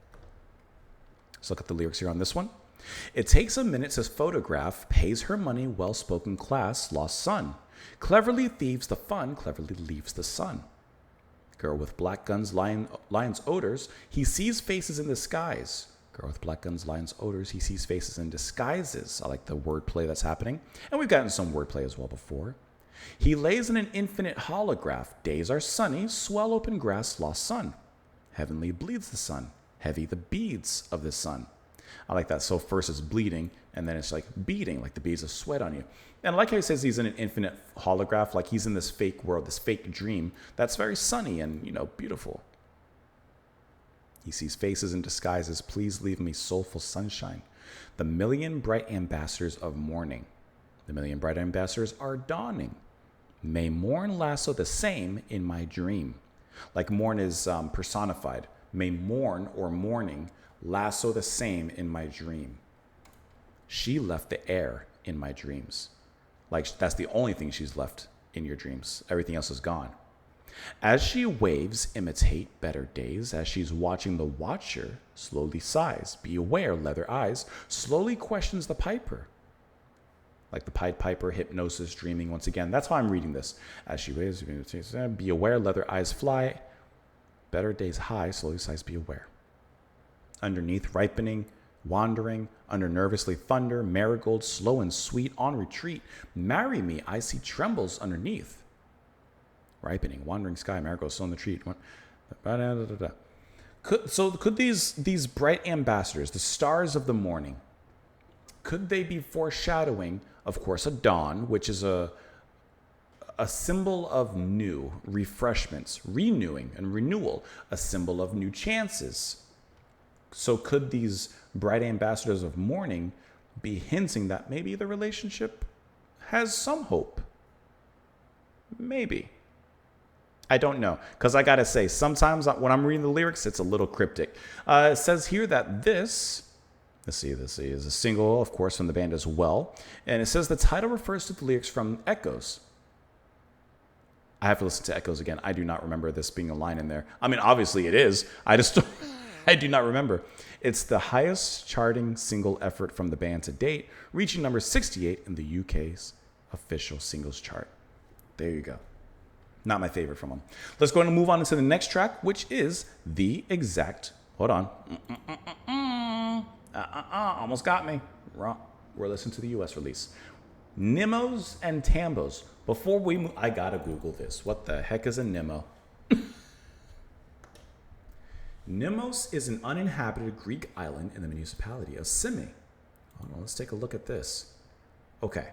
Let's look at the lyrics here on this one. It takes a minute to photograph, pays her money, well-spoken class, lost son. Cleverly thieves the fun, cleverly leaves the sun. Girl with black guns, lion's odors, he sees faces in the skies. Girl with black guns, lion's odors, he sees faces in disguises. I like the wordplay that's happening. And we've gotten some wordplay as well before. He lays in an infinite holograph. Days are sunny, swell open grass, lost sun. Heavenly bleeds the sun, heavy the beads of the sun. I like that. So first it's bleeding, and then it's like beating, like the beads of sweat on you. And like how he says he's in an infinite holograph, like he's in this fake world, this fake dream that's very sunny and, beautiful. He sees faces in disguises. Please leave me soulful sunshine. The million bright ambassadors of morning. The million bright ambassadors are dawning. May morn lasso the same in my dream. Like morn is personified. May morn or morning lasso the same in my dream. She left the air in my dreams. Like that's the only thing she's left in your dreams. Everything else is gone. As she waves, imitate better days. As she's watching the watcher, slowly sighs. Be aware, leather eyes, slowly questions the piper. Like the Pied Piper, hypnosis, dreaming once again. That's how I'm reading this. As she waves, be aware, leather eyes fly. Better days high, slowly sighs, be aware. Underneath, ripening, wandering, under nervously thunder, marigold, slow and sweet, on retreat. Marry me, I see trembles underneath. Ripening, wandering sky, marigold, slow and retreat. Could these bright ambassadors, the stars of the morning, could they be foreshadowing, of course, a dawn, which is a symbol of new, refreshments, renewing and renewal, a symbol of new chances. So could these bright ambassadors of morning be hinting that maybe the relationship has some hope? Maybe. I don't know. Because I got to say, sometimes when I'm reading the lyrics, it's a little cryptic. It says here that this is a single, of course, from the band as well. And it says the title refers to the lyrics from Echoes. I have to listen to Echoes again. I do not remember this being a line in there. I mean, obviously it is. I do not remember. It's the highest charting single effort from the band to date, reaching number 68 in the UK's official singles chart. There you go. Not my favorite from them. Let's go ahead and move on to the next track, which is the exact... Hold on. Almost got me. Wrong. We're listening to the US release. Nimos and Tambos. Before we move... I gotta Google this. What the heck is a Nimo? Nimos is an uninhabited Greek island in the municipality of Simi. Hold on, let's take a look at this. Okay.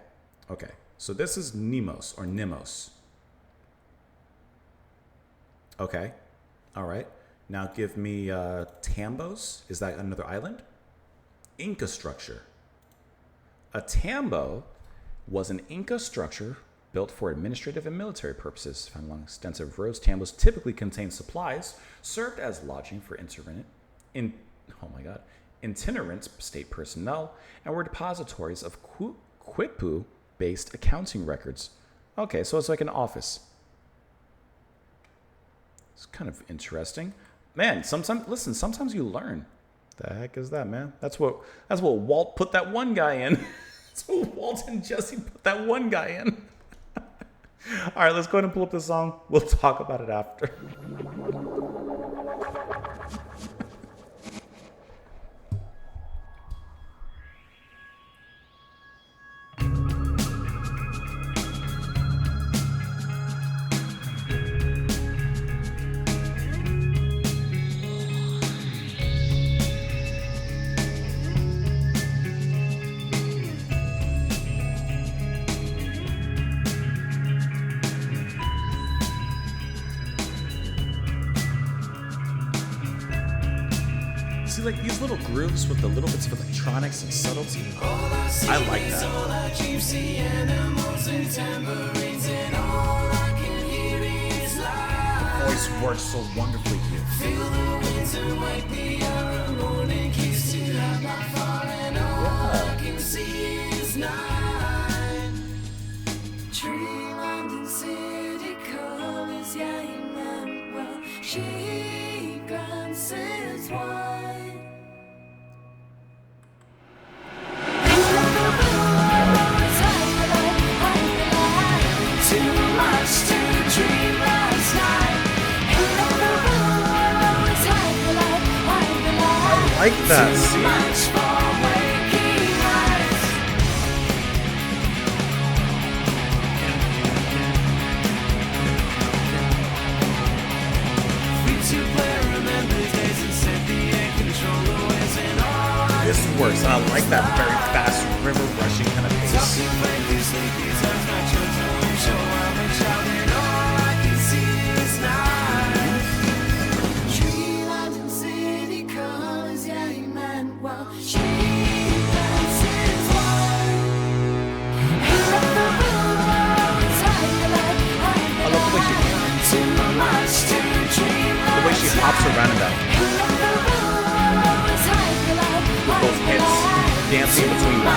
So this is Nemos or Nimos. Okay. All right. Now give me Tambos. Is that another island? Inca structure. A tambo was an Inca structure built for administrative and military purposes. Found along extensive roads, tambos typically contained supplies, served as lodging for itinerant state personnel, and were depositories of Quipu-based accounting records. Okay, so it's like an office. It's kind of interesting. Man, sometimes you learn. The heck is that, man? That's what Walt put that one guy in. That's what Walt and Jesse put that one guy in. All right, let's go ahead and pull up the song. We'll talk about it after. See, like these little grooves with the little bits of electronics and subtlety. I like that. The voice works so wonderfully here. She glances wide. I like that. See? This works, and I like that very fast river rushing kind of pace. The way she hops around in that. With those hits, dancing between them.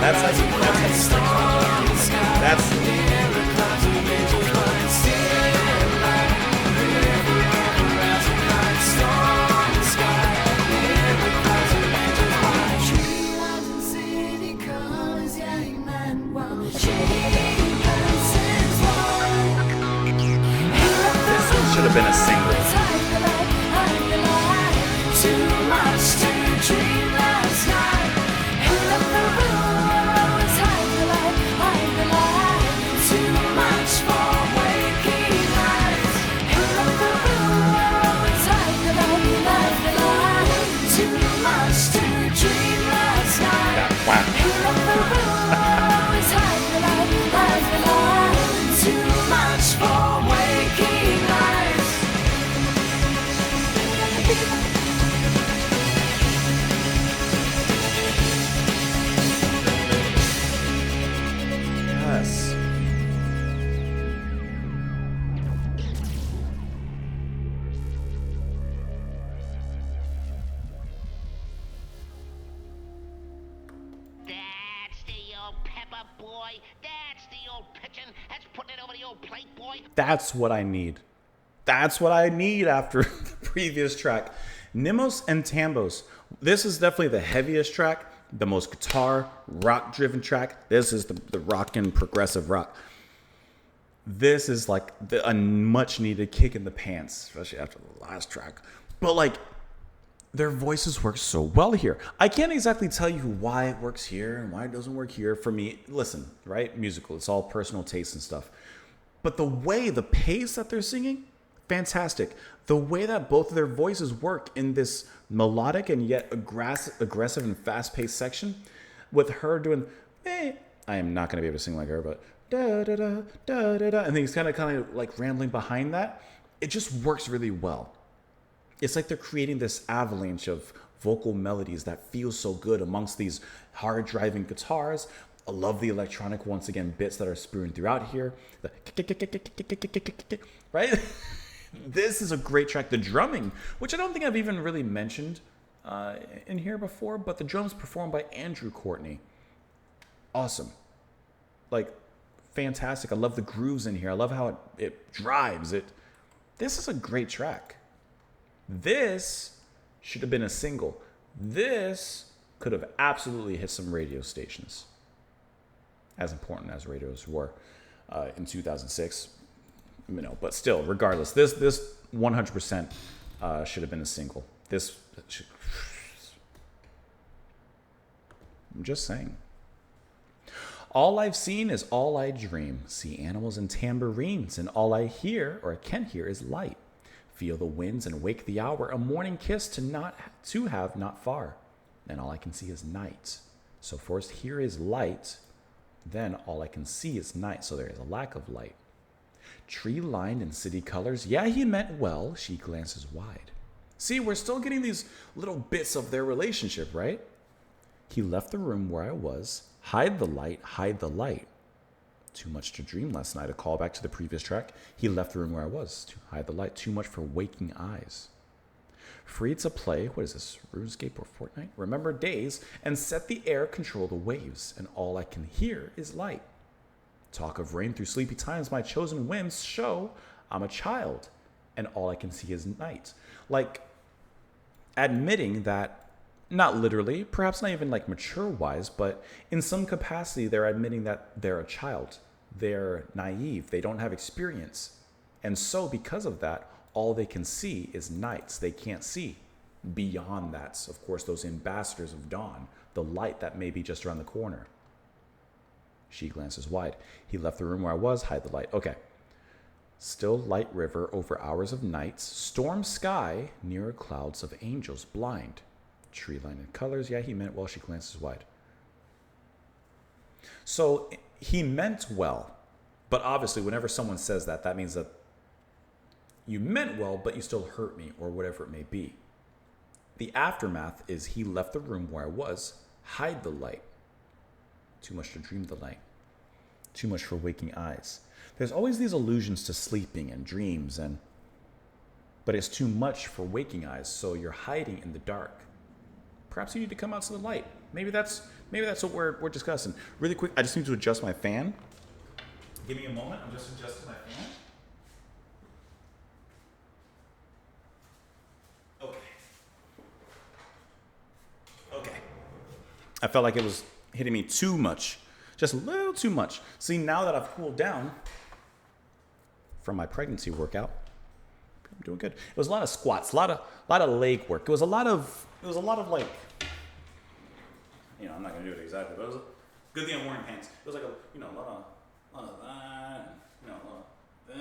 That's like should have been a single. Yes. That's the old pepper boy. That's the old pitchin'. That's putting it over the old plate, boy. That's what I need. That's what I need after the previous track. Nimos and Tambos. This is definitely the heaviest track, the most guitar, rock-driven track. This is the rockin' progressive rock. This is like a much needed kick in the pants, especially after the last track. But like, their voices work so well here. I can't exactly tell you why it works here and why it doesn't work here. For me, listen, right? Musical, it's all personal taste and stuff. But the pace that they're singing, fantastic. The way that both of their voices work in this melodic and yet aggressive and fast-paced section, with her doing, I am not going to be able to sing like her, but da da da da da da, and then he's kind of like rambling behind that. It just works really well. It's like they're creating this avalanche of vocal melodies that feels so good amongst these hard driving guitars. I love the electronic, once again, bits that are spewing throughout here. Right? This is a great track. The drumming, which I don't think I've even really mentioned in here before, but the drums performed by Andrew Courtney. Awesome. Like, fantastic. I love the grooves in here. I love how it drives it. This is a great track. This should have been a single. This could have absolutely hit some radio stations. As important as radios were in 2006, but still, regardless, this 100% should have been a single. I'm just saying. All I've seen is all I dream. See animals and tambourines, and all I hear, or I can hear, is light. Feel the winds and wake the hour. A morning kiss to have not far. And all I can see is night. So first here is light. Then all I can see is night, so there is a lack of light. Tree lined in city colors. Yeah, he meant well. She glances wide. See, we're still getting these little bits of their relationship, right? He left the room where I was. Hide the light, hide the light. Too much to dream last night. A callback to the previous track. He left the room where I was. To hide the light. Too much for waking eyes. Free to play, what is this, RuneScape or Fortnite? Remember days, and set the air, control the waves, and all I can hear is light. Talk of rain through sleepy times, my chosen whims show I'm a child, and all I can see is night. Like, admitting that, not literally, perhaps not even like mature-wise, but in some capacity, they're admitting that they're a child. They're naive. They don't have experience. And so, because of that, all they can see is nights. They can't see beyond that. Of course, those ambassadors of dawn, the light that may be just around the corner. She glances wide. He left the room where I was. Hide the light. Okay. Still light river over hours of nights. Storm sky, nearer clouds of angels blind. Tree line in colors. Yeah, he meant well. She glances wide. So he meant well. But obviously, whenever someone says that, that means that you meant well, but you still hurt me, or whatever it may be. The aftermath is he left the room where I was. Hide the light. Too much to dream the light. Too much for waking eyes. There's always these allusions to sleeping and dreams, but it's too much for waking eyes, so you're hiding in the dark. Perhaps you need to come out to the light. Maybe that's what we're discussing. Really quick, I just need to adjust my fan. Give me a moment. I'm just adjusting my fan. Okay. I felt like it was hitting me too much. Just a little too much. See, now that I've cooled down from my pregnancy workout, I'm doing good. It was a lot of squats, a lot of leg work. It was a lot of like, I'm not gonna do it exactly, but it was a good thing I'm wearing pants. It was like a lot of that, a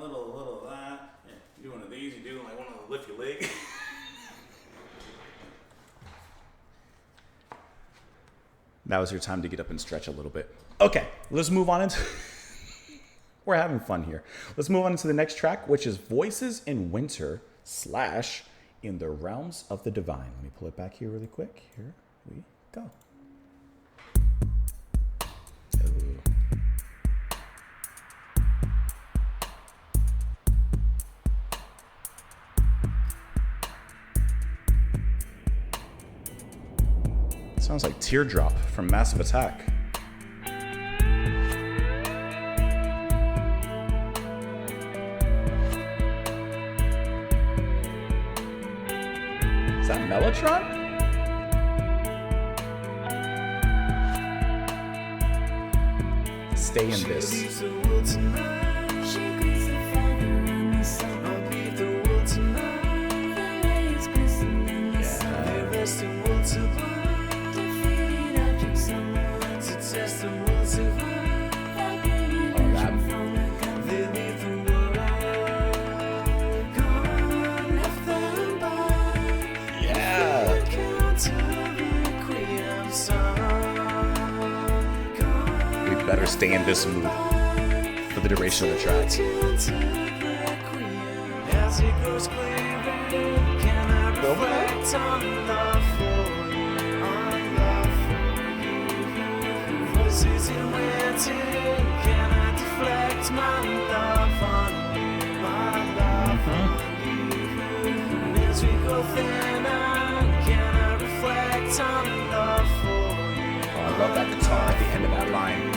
little of that. Yeah, you do one of these, you do like one of the lift your leg. Now is your time to get up and stretch a little bit. Okay, let's move on into... We're having fun here. Let's move on into the next track, which is Voices in Winter / In the Realms of the Divine. Let me pull it back here really quick. Here we go. Sounds like Teardrop from Massive Attack. Is that Mellotron? Stay in this. better stay in this mood for the duration of the track. As it grows clearer, can I reflect on love for you, on love for you? Voices in waiting, can I deflect my love on you, my love on you? And as we go thinner, can I reflect on love for you? Oh, I love that guitar at the end of that line.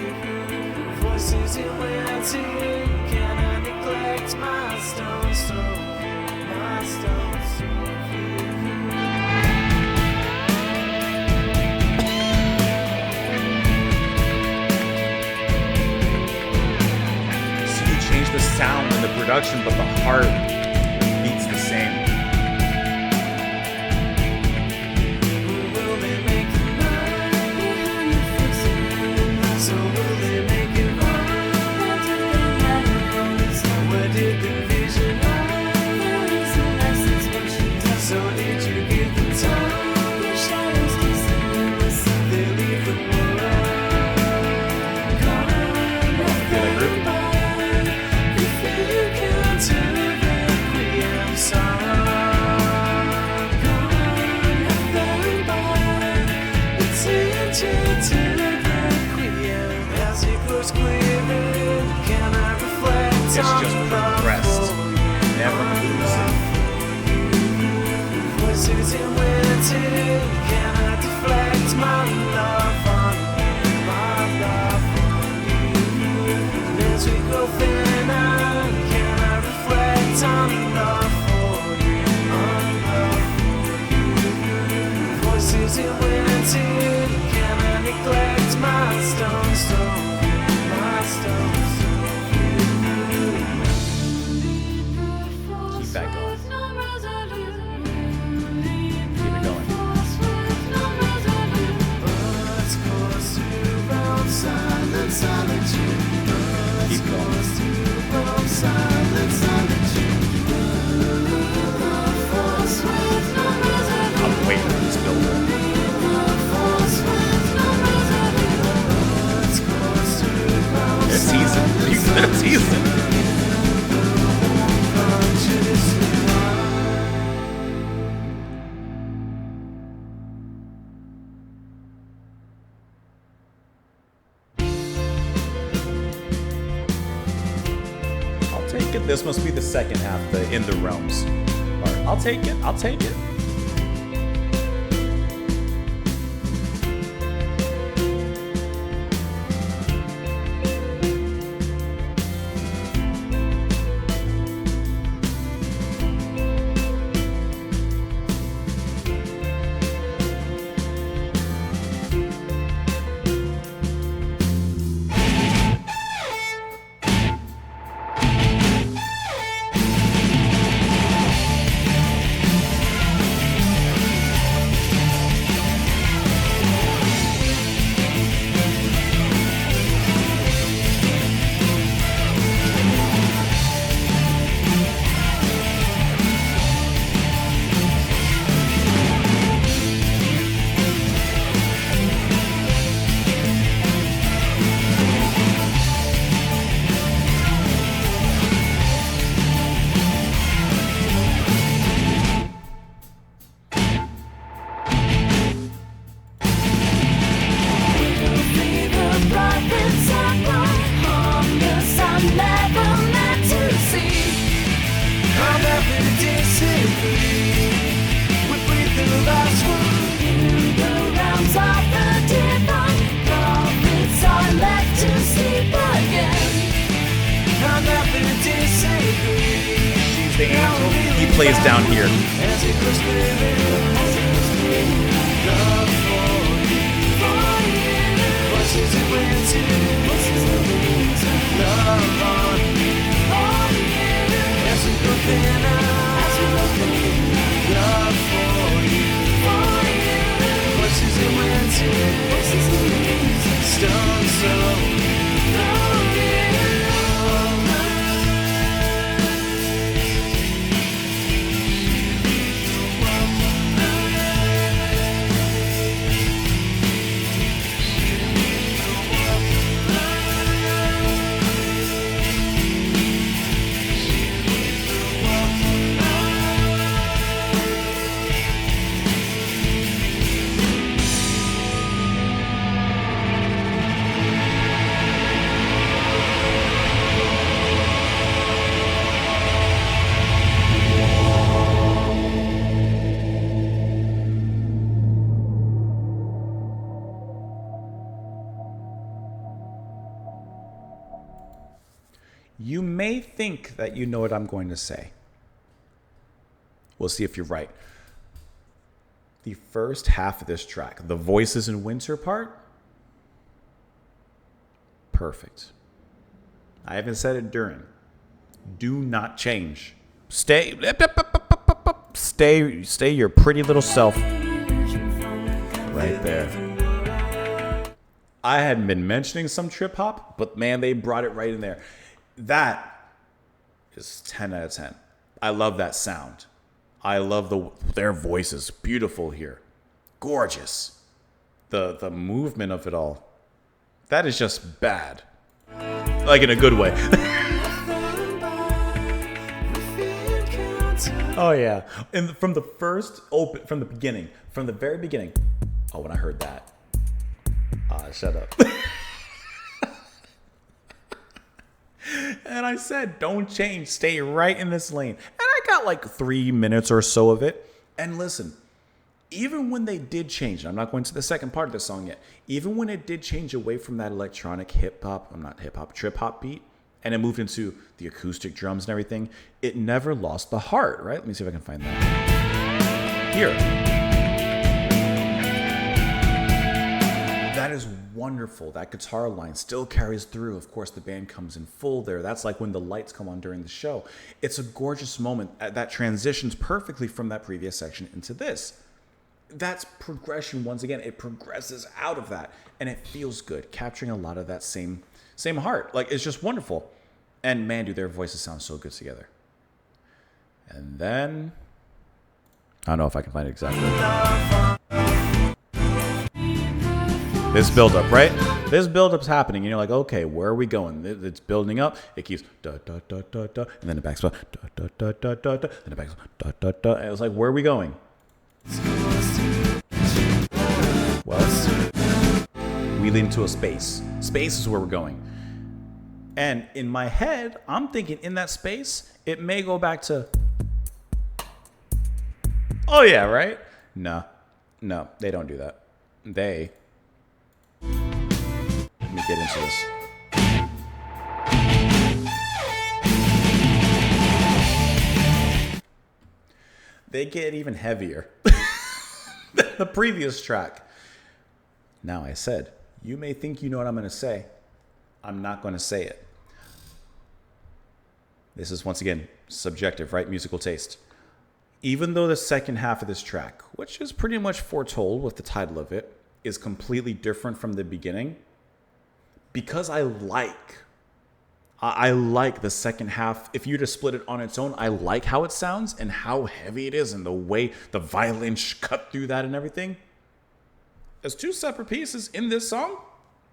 Voices in waiting, can I neglect my stones throw, my stones throw? So you change the sound and the production, but the heart beats the same. Will they make it right behind the fixing? So will they make it right? What did they have always? Where did the vision lie? There is a license what you done. So did you give the time? Your shadows kissing in the sun. They leave the world gone. Feel that groove? If you can to the requiem song, gone nothing but attention to the requiem. As it grows clearer, can I reflect It's on just love progressed. for you? Never lose it. Voices in waiting, can I deflect my love on you, my love on you? And as we go thinner, can I reflect on love for you, on love for you? Voices in waiting, can I neglect my stones throw, my stones throw? Keep that going. Keep it going. Birds course through silent solitude. Keep going. Silent solitude. I'm waiting for this build. They're teasing. They're teasing. I'll take it. This must be the second half, the In the Realms part. I'll take it. I'll take it. The angel, he plays down here. You may think that you know what I'm going to say. We'll see if you're right. The first half of this track, the Voices in Winter part, perfect. I haven't said it during. Do not change. Stay your pretty little self right there. I had been mentioning some trip hop, but man, they brought it right in there. That is 10 out of 10. I love that sound. I love their voices. Beautiful here. Gorgeous. The movement of it all. That is just bad. Like in a good way. Oh yeah. And from the very beginning. Oh, when I heard that. Shut up. And I said, don't change. Stay right in this lane. And I got like 3 minutes or so of it. And listen, even when they did change, I'm not going to the second part of the song yet. Even when it did change away from that electronic trip hop beat, and it moved into the acoustic drums and everything, it never lost the heart, right? Let me see if I can find that. Here. That is wonderful. That guitar line still carries through. Of course, the band comes in full there. That's like when the lights come on during the show. It's a gorgeous moment that transitions perfectly from that previous section into this. That's progression. Once again, it progresses out of that, and it feels good, capturing a lot of that same heart. Like, it's just wonderful. And man, do their voices sound so good together. And then, I don't know if I can find it exactly. This build-up, right? This build-up's happening, and you're like, okay, where are we going? It's building up. It keeps da da da da da, and then it backs up, da da da da da da, then it backs up, da da da. And it was like, where are we going? Well, we lead into a space. Space is where we're going. And in my head, I'm thinking in that space, it may go back to, oh yeah, right? No, they don't do that. Let me get into this. They get even heavier than the previous track. Now, I said, you may think you know what I'm going to say. I'm not going to say it. This is, once again, subjective, right? Musical taste. Even though the second half of this track, which is pretty much foretold with the title of it, is completely different from the beginning, because I like the second half. If you just split it on its own, I like how it sounds and how heavy it is and the way the violins cut through that and everything. As two separate pieces in this song,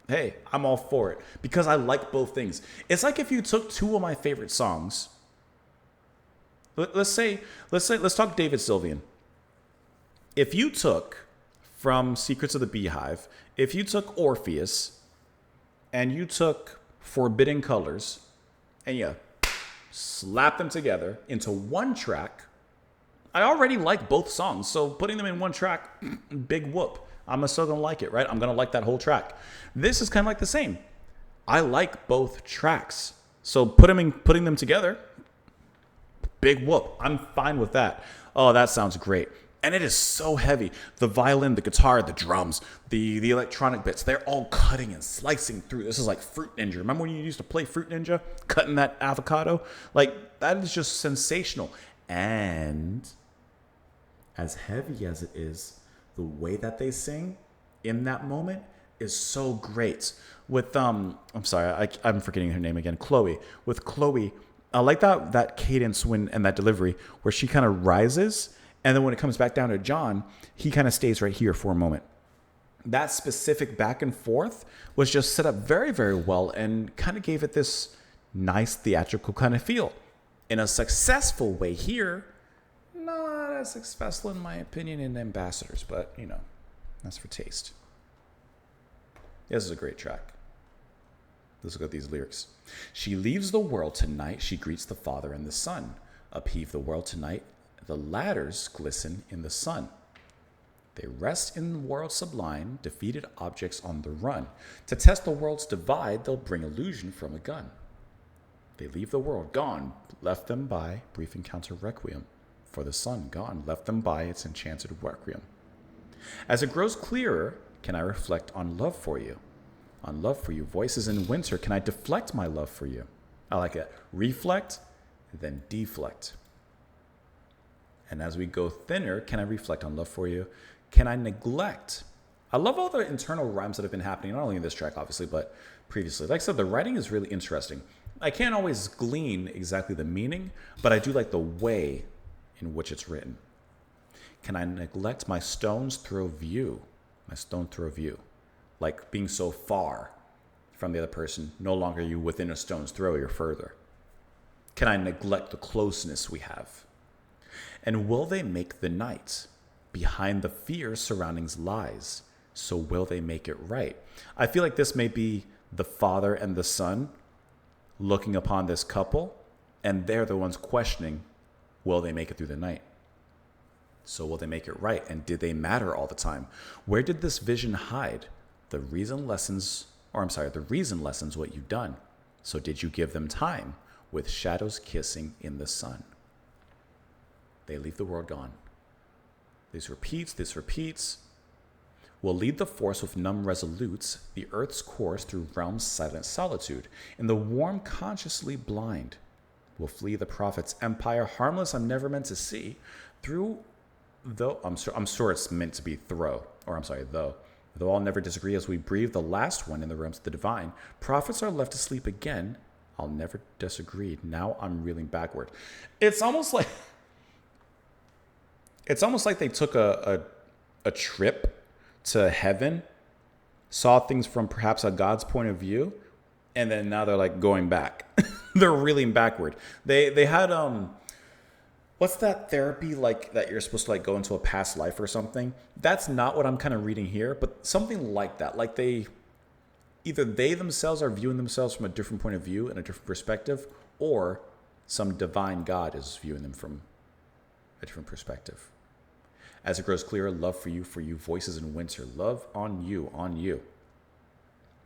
hey, I'm all for it because I like both things. It's like if you took two of my favorite songs. Let's talk David Sylvian. If you took from Secrets of the Beehive, if you took Orpheus and you took Forbidden Colors and you slap them together into one track, I already like both songs. So putting them in one track, big whoop. I'm still going to like it, right? I'm going to like that whole track. This is kind of like the same. I like both tracks. So putting them together, big whoop. I'm fine with that. Oh, that sounds great. And it is so heavy. The violin, the guitar, the drums, the electronic bits, they're all cutting and slicing through. This is like Fruit Ninja. Remember when you used to play Fruit Ninja? Cutting that avocado? Like, that is just sensational. And as heavy as it is, the way that they sing in that moment is so great. With, I'm sorry, I'm forgetting her name again, Chloe. With Chloe, I like that cadence and that delivery where she kind of rises, and then when it comes back down to John, he kind of stays right here for a moment. That specific back and forth was just set up very, very well and kind of gave it this nice theatrical kind of feel. In a successful way here, not as successful in my opinion in Ambassadors, but you know, that's for taste. This is a great track. Let's look at these lyrics. She leaves the world tonight, she greets the Father and the Son. Upheave the world tonight, the ladders glisten in the sun. They rest in the world sublime, defeated objects on the run. To test the world's divide, they'll bring illusion from a gun. They leave the world, gone, left them by brief encounter requiem. For the sun, gone, left them by its enchanted requiem. As it grows clearer, can I reflect on love for you? On love for you, voices in winter, can I deflect my love for you? I like it. Reflect, then deflect. And as we go thinner, can I reflect on love for you? Can I neglect? I love all the internal rhymes that have been happening, not only in this track, obviously, but previously. Like I said, the writing is really interesting. I can't always glean exactly the meaning, but I do like the way in which it's written. Can I neglect my stone's throw view? My stone throw view. Like being so far from the other person, no longer you within a stone's throw, you're further. Can I neglect the closeness we have? And will they make the night? Behind the fear surroundings lies, so will they make it right? I feel like this may be the father and the son looking upon this couple, and they're the ones questioning, will they make it through the night? So will they make it right? And did they matter all the time? Where did this vision hide? The reason lessens what you've done. So did you give them time with shadows kissing in the sun? They leave the world, gone. This repeats. Will lead the force with numb resolutes, the earth's course through realms silent solitude. In the warm consciously blind, will flee the prophet's empire, harmless I'm never meant to see. Though it's meant to be though I'll never disagree as we breathe the last one in the realms of the divine. Prophets are left to sleep again. I'll never disagree. Now I'm reeling backward. It's almost like they took a trip to heaven, saw things from perhaps a God's point of view, and then now they're like going back. They're reeling backward. They had what's that therapy like that you're supposed to like go into a past life or something? That's not what I'm kind of reading here, but something like that. Like they themselves are viewing themselves from a different point of view and a different perspective, or some divine God is viewing them from a different perspective. As it grows clearer, love for you, voices in winter, love on you.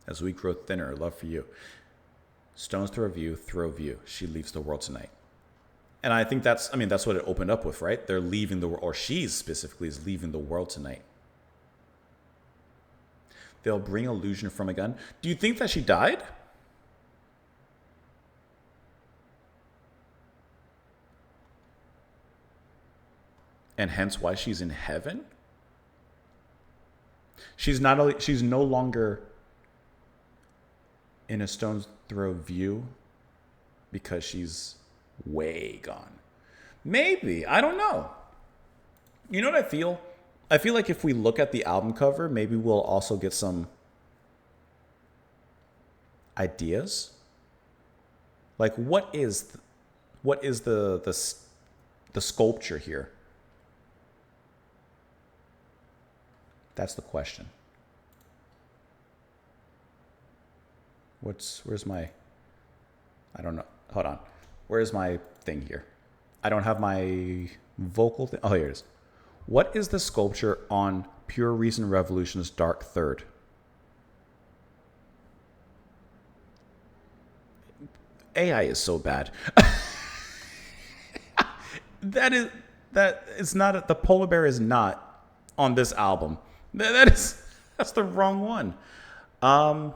As we grow thinner, love for you. Stones throw view, she leaves the world tonight. And I think that's what it opened up with, right? They're leaving the world, or she specifically is leaving the world tonight. They'll bring illusion from a gun. Do you think that she died? And hence why she's in heaven? She's no longer in a stone's throw view because she's way gone. Maybe. I don't know. You know what I feel? I feel like if we look at the album cover, maybe we'll also get some ideas. Like what is the sculpture here? That's the question. Where's my, I don't know. Hold on. Where's my thing here? I don't have my vocal thing. Oh, here it is. What is the sculpture on Pure Reason Revolution's Dark Third? AI is so bad. The polar bear is not on this album. That's the wrong one. I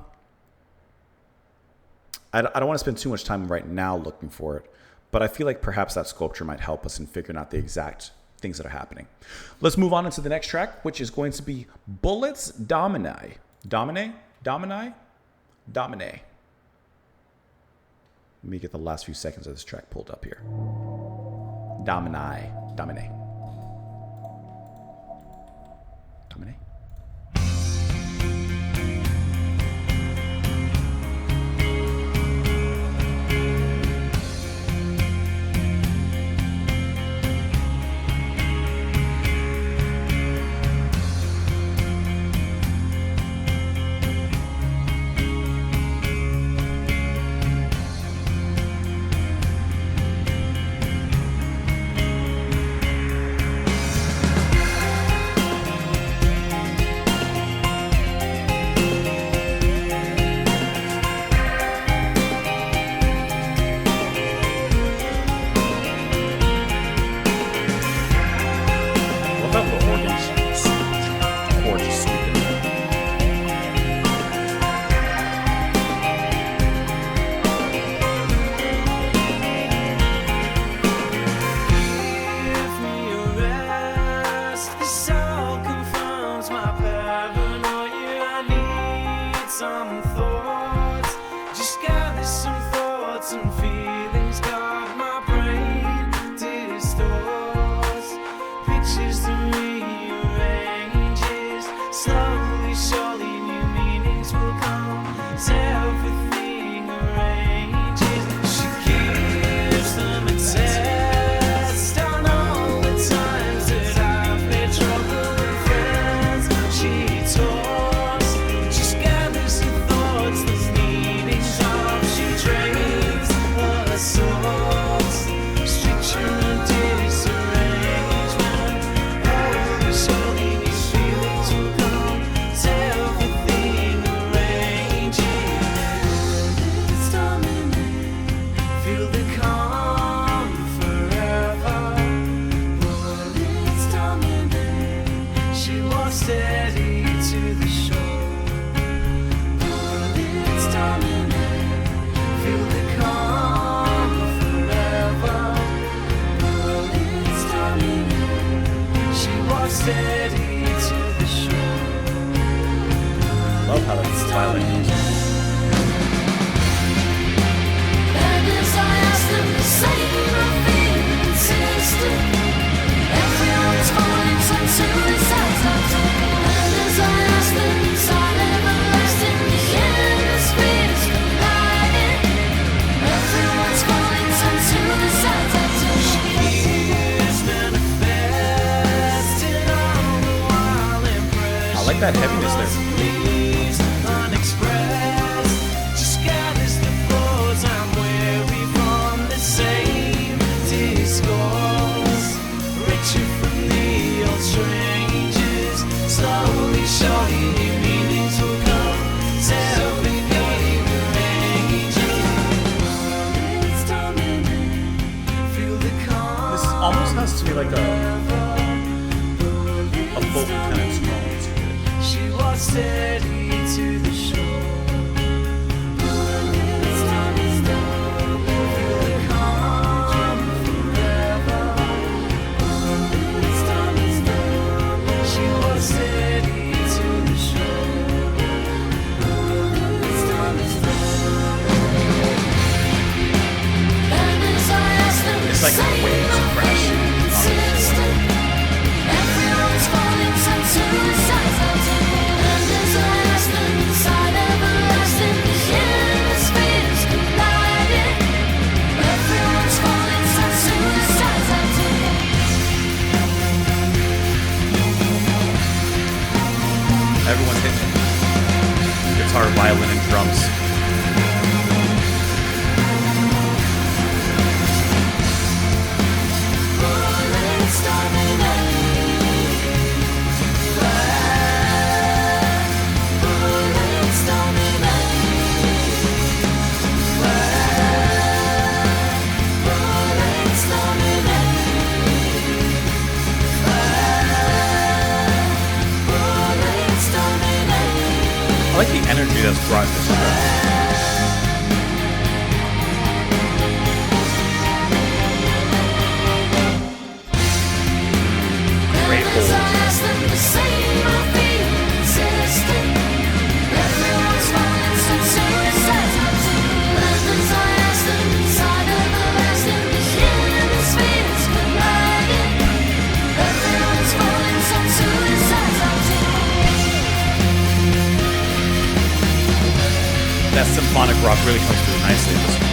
don't want to spend too much time right now looking for it, but I feel like perhaps that sculpture might help us in figuring out the exact things that are happening. Let's move on into the next track, which is going to be Bullets Domini. Domine? Let me get the last few seconds of this track pulled up here. Domine. vessels, restriction and disarrangement. Oh, surely these feelings will come to everything arranging. It's dominant. Feel the calm forever. It's dominant. She walks steady to the shore. It's dominant. Feel the calm forever. It's dominant. She walks steady to the shore. Love how that's violin. And as I ask them the same, I'm being insistent. Everyone's falling to the sides of the and as I ask them inside everlasting, the hemispheres colliding. Everyone's falling to the sides of the Is manifested on the wild impression. I like that heaviness there. Leaves unexpressed. Just gathers the thoughts I'm weary from the same discourse. Richer from the old strangers. Slowly showing new meanings will come. Self-igniting arranging. It's dominant. Feel the calm. This almost has to be like a folk kind of tone to it. She walks steady to the shore. It's dominant. Feel the calm forever. It's dominant. She walks steady to the shore. It's dominant. And as I ask them It's like the waves crashing on the shore. everyone's falling to the sides of the and as I ask them inside everlasting, the hemispheres colliding. Everyone's falling to the sides of the Everyone's hitting guitar, violin, and drums. It's dominant. It's dominant. It's dominant. It's dominant. I like the energy that's brought in this track. Great And as I holds. ask them the same, I'm being insistent. Everyone's falling to the sides of the and as I ask them inside everlasting, the hemispheres colliding. Everyone's falling to the sides of the That symphonic rock really comes through nicely in this one.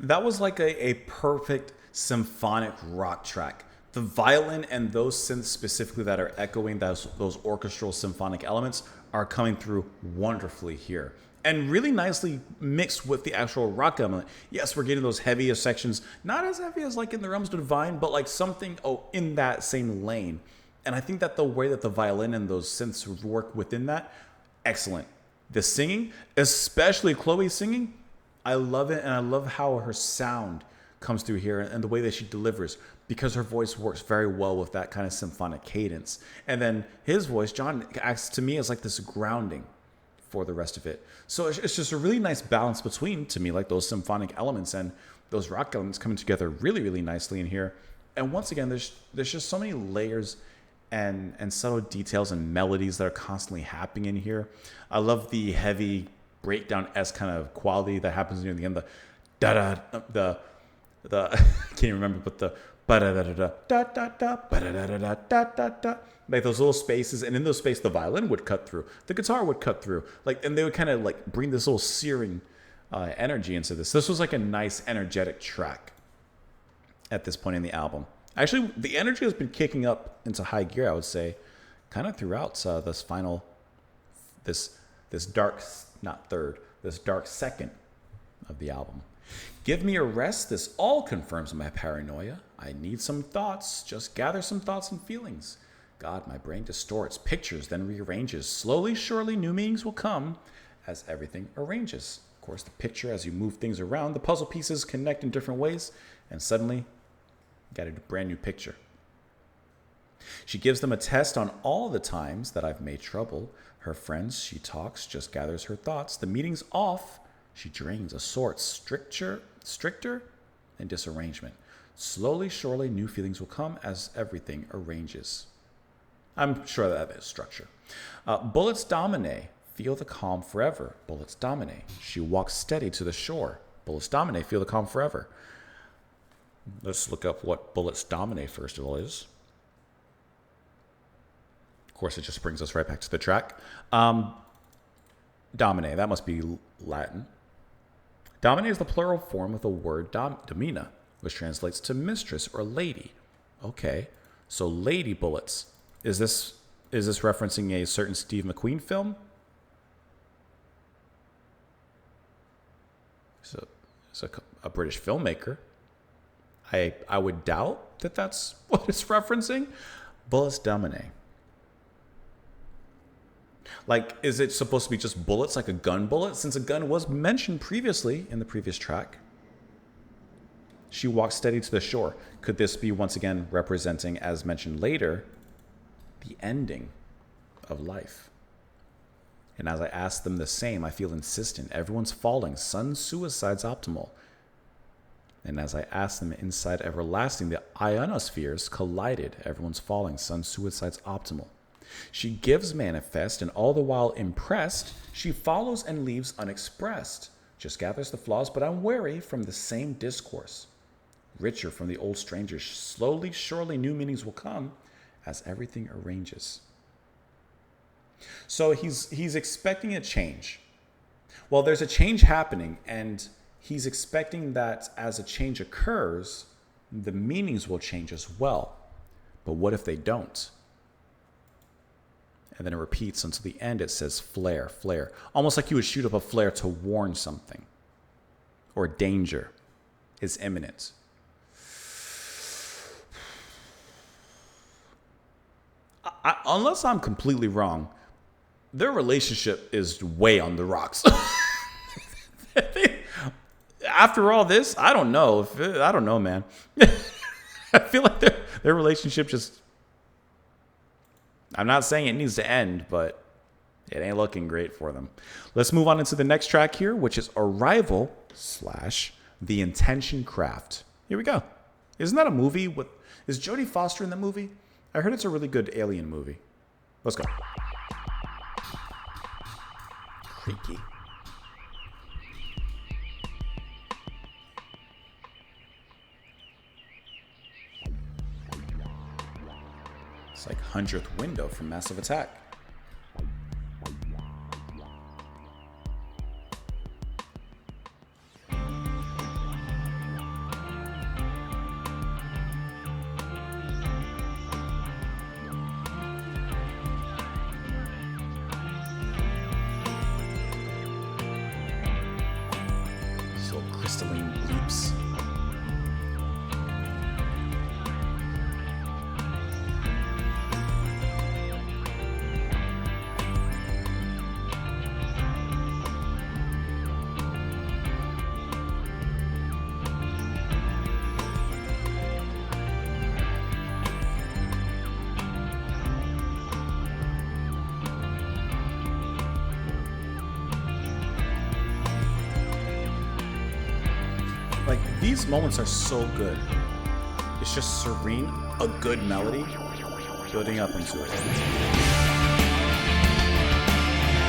That was like a perfect symphonic rock track. The violin and those synths specifically that are echoing those orchestral symphonic elements are coming through wonderfully here. And really nicely mixed with the actual rock element. Yes, we're getting those heavier sections, not as heavy as like in the Realms of Divine, but like something in that same lane. And I think that the way that the violin and those synths work within that, excellent. The singing, especially Chloe's singing, I love it, and I love how her sound comes through here and the way that she delivers, because her voice works very well with that kind of symphonic cadence. And then his voice, John, acts to me as like this grounding for the rest of it. So it's just a really nice balance between, to me, like those symphonic elements and those rock elements coming together really, really nicely in here. And once again, there's just so many layers and subtle details and melodies that are constantly happening in here. I love the heavy breakdown-esque kind of quality that happens near the end. The da-da, the I can't even remember, but the ba-da-da-da-da, da-da-da, ba-da-da-da-da, da-da-da. Like those little spaces, and in those spaces, the violin would cut through, the guitar would cut through, like, and they would kind of like bring this little searing energy into this. This was like a nice, energetic track at this point in the album. Actually, the energy has been kicking up into high gear, I would say, kind of throughout this final, this dark, not third, this dark second of the album. Give me a rest. This all confirms my paranoia. I need some thoughts. Just gather some thoughts and feelings. God, my brain distorts pictures, then rearranges. Slowly, surely, new meanings will come as everything arranges. Of course, the picture, as you move things around, the puzzle pieces connect in different ways, and suddenly, you got a brand new picture. She gives them a test on all the times that I've made trouble. Her friends, she talks, just gathers her thoughts. The meeting's off. She drains a sort, stricter, and disarrangement. Slowly, surely, new feelings will come as everything arranges. I'm sure that is structure. Bullets dominate. Feel the calm forever. Bullets dominate. She walks steady to the shore. Bullets dominate. Feel the calm forever. Let's look up what bullets dominate first of all is. Of course, it just brings us right back to the track. Dominate. That must be Latin. Dominate is the plural form of the word domina, which translates to mistress or lady. Okay, so lady bullets. Is this referencing a certain Steve McQueen film? He's a British filmmaker. I would doubt that that's what it's referencing. Bullets dominate. Like, is it supposed to be just bullets, like a gun bullet? Since a gun was mentioned previously in the previous track. She walks steady to the shore. Could this be once again representing, as mentioned later, the ending of life? And as I ask them the same, I feel insistent. Everyone's falling. Sun suicide's optimal. And as I ask them inside everlasting, the ionospheres collided. Everyone's falling. Sun suicide's optimal. She gives manifest, and all the while impressed, she follows and leaves unexpressed. Just gathers the flaws, but I'm wary from the same discourse. Richer from the old strangers, slowly, surely new meanings will come as everything arranges. So he's expecting a change. Well, there's a change happening, and he's expecting that as a change occurs, the meanings will change as well. But what if they don't? And then it repeats until the end. It says flare, flare. Almost like you would shoot up a flare to warn something. Or danger is imminent. Unless I'm completely wrong, their relationship is way on the rocks. After all this, I don't know. I don't know, man. I feel like their relationship just... I'm not saying it needs to end, but it ain't looking great for them. Let's move on into the next track here, which is Arrival / The Intention Craft. Here we go. Isn't that a movie? Is Jodie Foster in that movie? I heard it's a really good alien movie. Let's go. Creaky. It's like 100th Window from Massive Attack. So crystalline bleeps. Like, these moments are so good. It's just serene, a good melody, building up into it.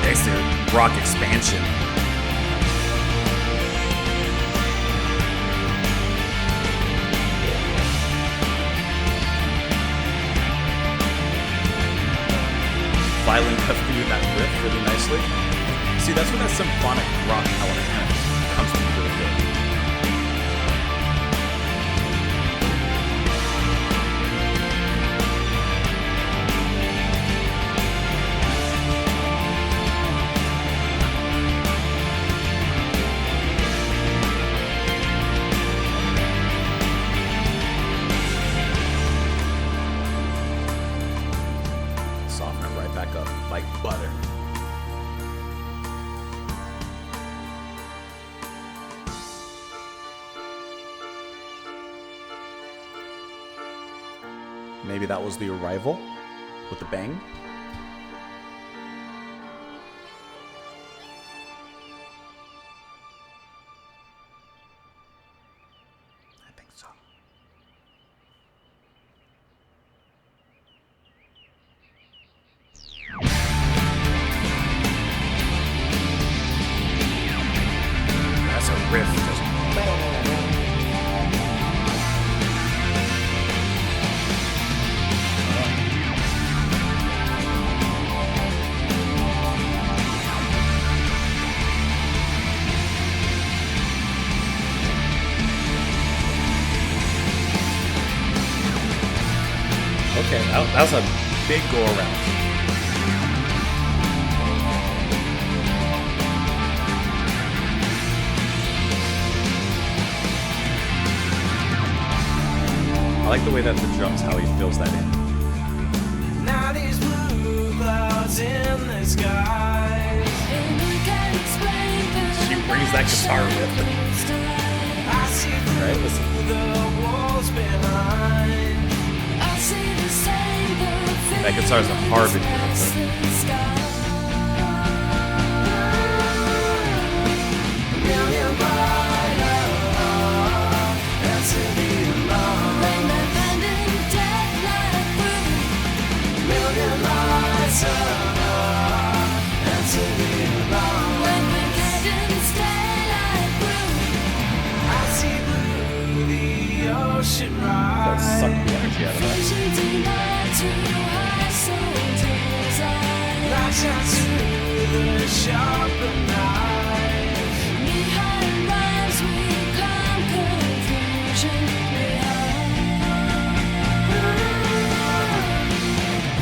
Next to rock expansion. Violin cut through that riff really nicely. See, that's where that symphonic rock element kind of comes to be really good. Soften it right back up like butter. Maybe that was the arrival with the bang. I think so. That's a riff. Just okay, that was a big go around. I like the way that the drums, how he fills that in. Now these blue clouds in the sky. She brings that guitar with her. I see Right, listen. through the walls behind. That guitar's a harbinger of her. Million brighter and to be alone. Million lights and to be alone. I see blue, the ocean That rise. sucked the energy out of that. Lights shine through the sharper night.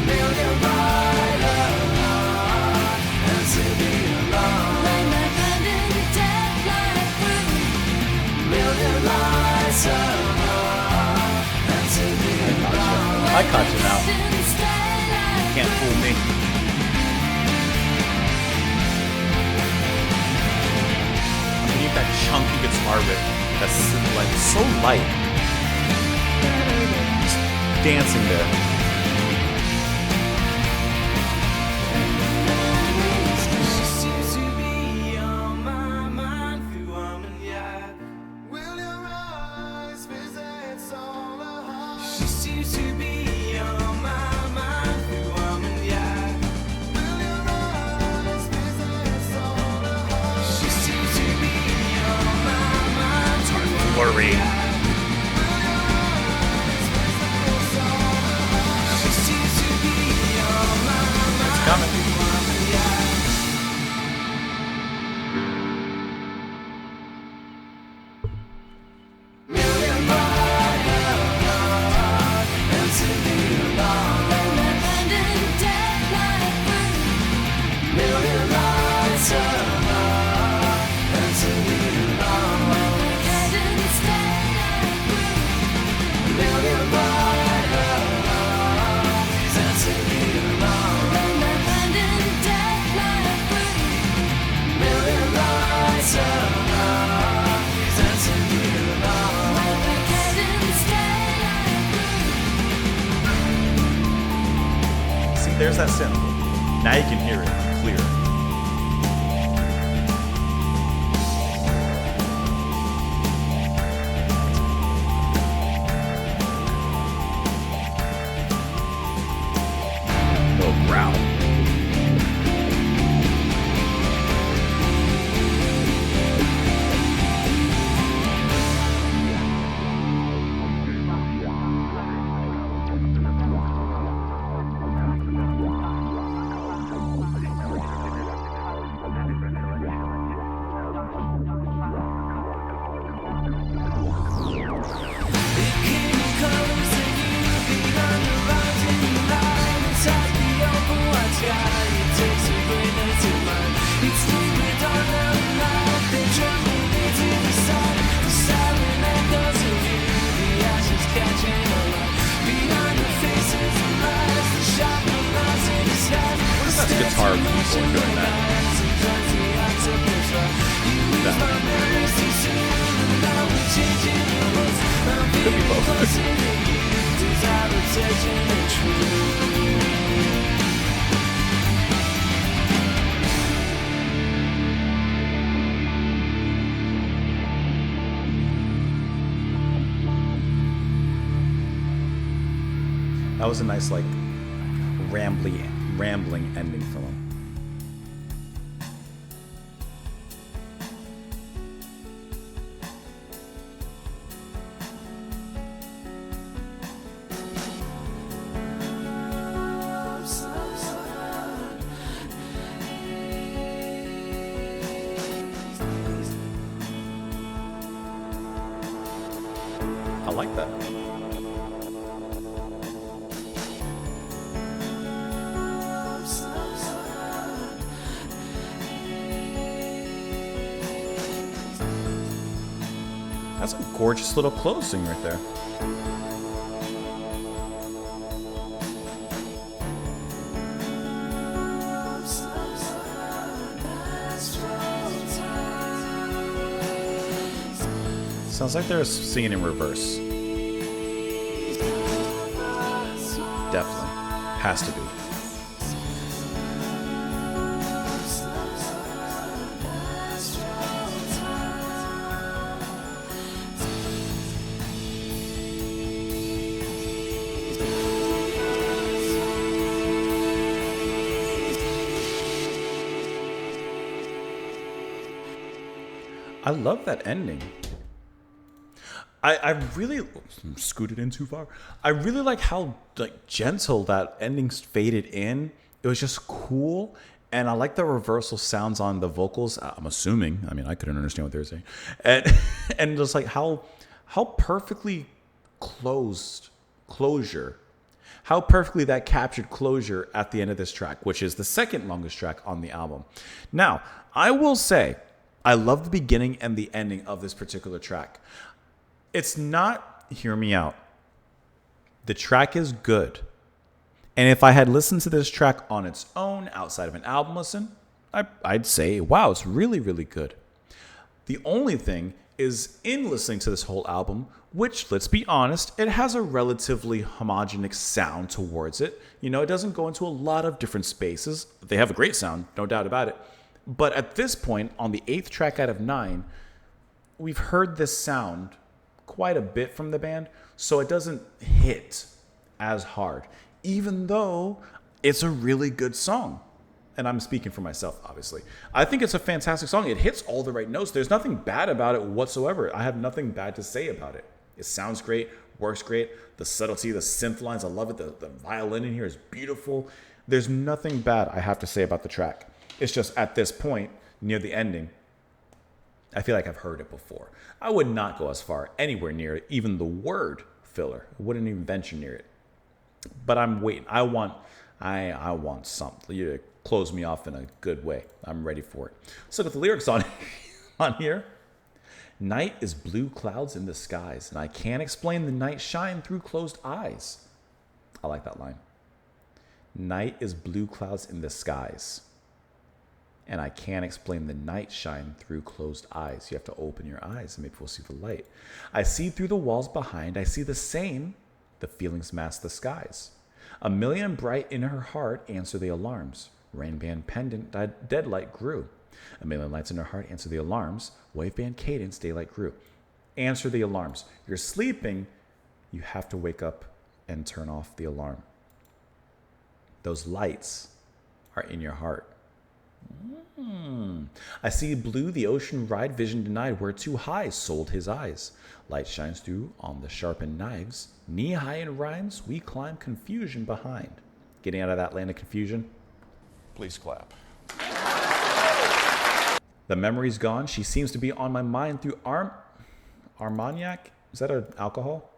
Million brighter and to be alone. Million lights and to be alone. I caught you now. Can't fool me. Underneath that chunky guitar riff, that's like so light. Just dancing there. She seems to be on my mind through Armagnac. Will your eyes visit all the heart? She seems to be on my mind through Armagnac. Will your eyes visit all the heart? She seems to be on my mind through Flurry. She seems to be on my mind. It's coming. Million brighter and to be alone. Million lights and to be alone. Million brighter and to be alone. Million lights and to be alone. See, there's that synth. Now you can hear it clear. Little growl. Could be both. That was a nice, like, rambling ending for him. I like that. That's a gorgeous little closing right there. Sounds like they're singing in reverse. Definitely. Has to be. I love that ending. I really scooted in too far. I really like how like gentle that ending faded in. It was just cool, and I like the reversal sounds on the vocals. I'm assuming. I mean, I couldn't understand what they were saying, and just like how perfectly closure. How perfectly that captured closure at the end of this track, which is the second longest track on the album. Now, I will say, I love the beginning and the ending of this particular track. It's not, hear me out. The track is good. And if I had listened to this track on its own, outside of an album listen, I'd say, wow, it's really, really good. The only thing is in listening to this whole album, which, let's be honest, it has a relatively homogenous sound towards it. You know, it doesn't go into a lot of different spaces. They have a great sound, no doubt about it. But at this point, on the 8th track out of 9, we've heard this sound quite a bit from the band, so it doesn't hit as hard, even though it's a really good song. And I'm speaking for myself, obviously. I think it's a fantastic song. It hits all the right notes. There's nothing bad about it whatsoever. I have nothing bad to say about it. It sounds great, works great. The subtlety, the synth lines, I love it. The violin in here is beautiful. There's nothing bad I have to say about the track. It's just at this point, near the ending, I feel like I've heard it before. I would not go as far anywhere near it, even the word filler. I wouldn't even venture near it. But I'm waiting. I want something. You to close me off in a good way. I'm ready for it. So look at the lyrics on here. Night is blue clouds in the skies, and I can't explain the night shine through closed eyes. I like that line. Night is blue clouds in the skies, and I can't explain the night shine through closed eyes. You have to open your eyes and maybe we'll see the light. I see through the walls behind. I see the same. The feelings mask the skies. A million bright in her heart answer the alarms. Rainband pendant, deadlight grew. A million lights in her heart answer the alarms. Waveband cadence, daylight grew. Answer the alarms. You're sleeping. You have to wake up and turn off the alarm. Those lights are in your heart. I see blue, the ocean ride, vision denied, where too high sold his eyes. Light shines through on the sharpened knives. Knee high in rhymes, we climb confusion behind. Getting out of that land of confusion, please clap. The memory's gone. She seems to be on my mind through Armagnac. Is that an alcohol?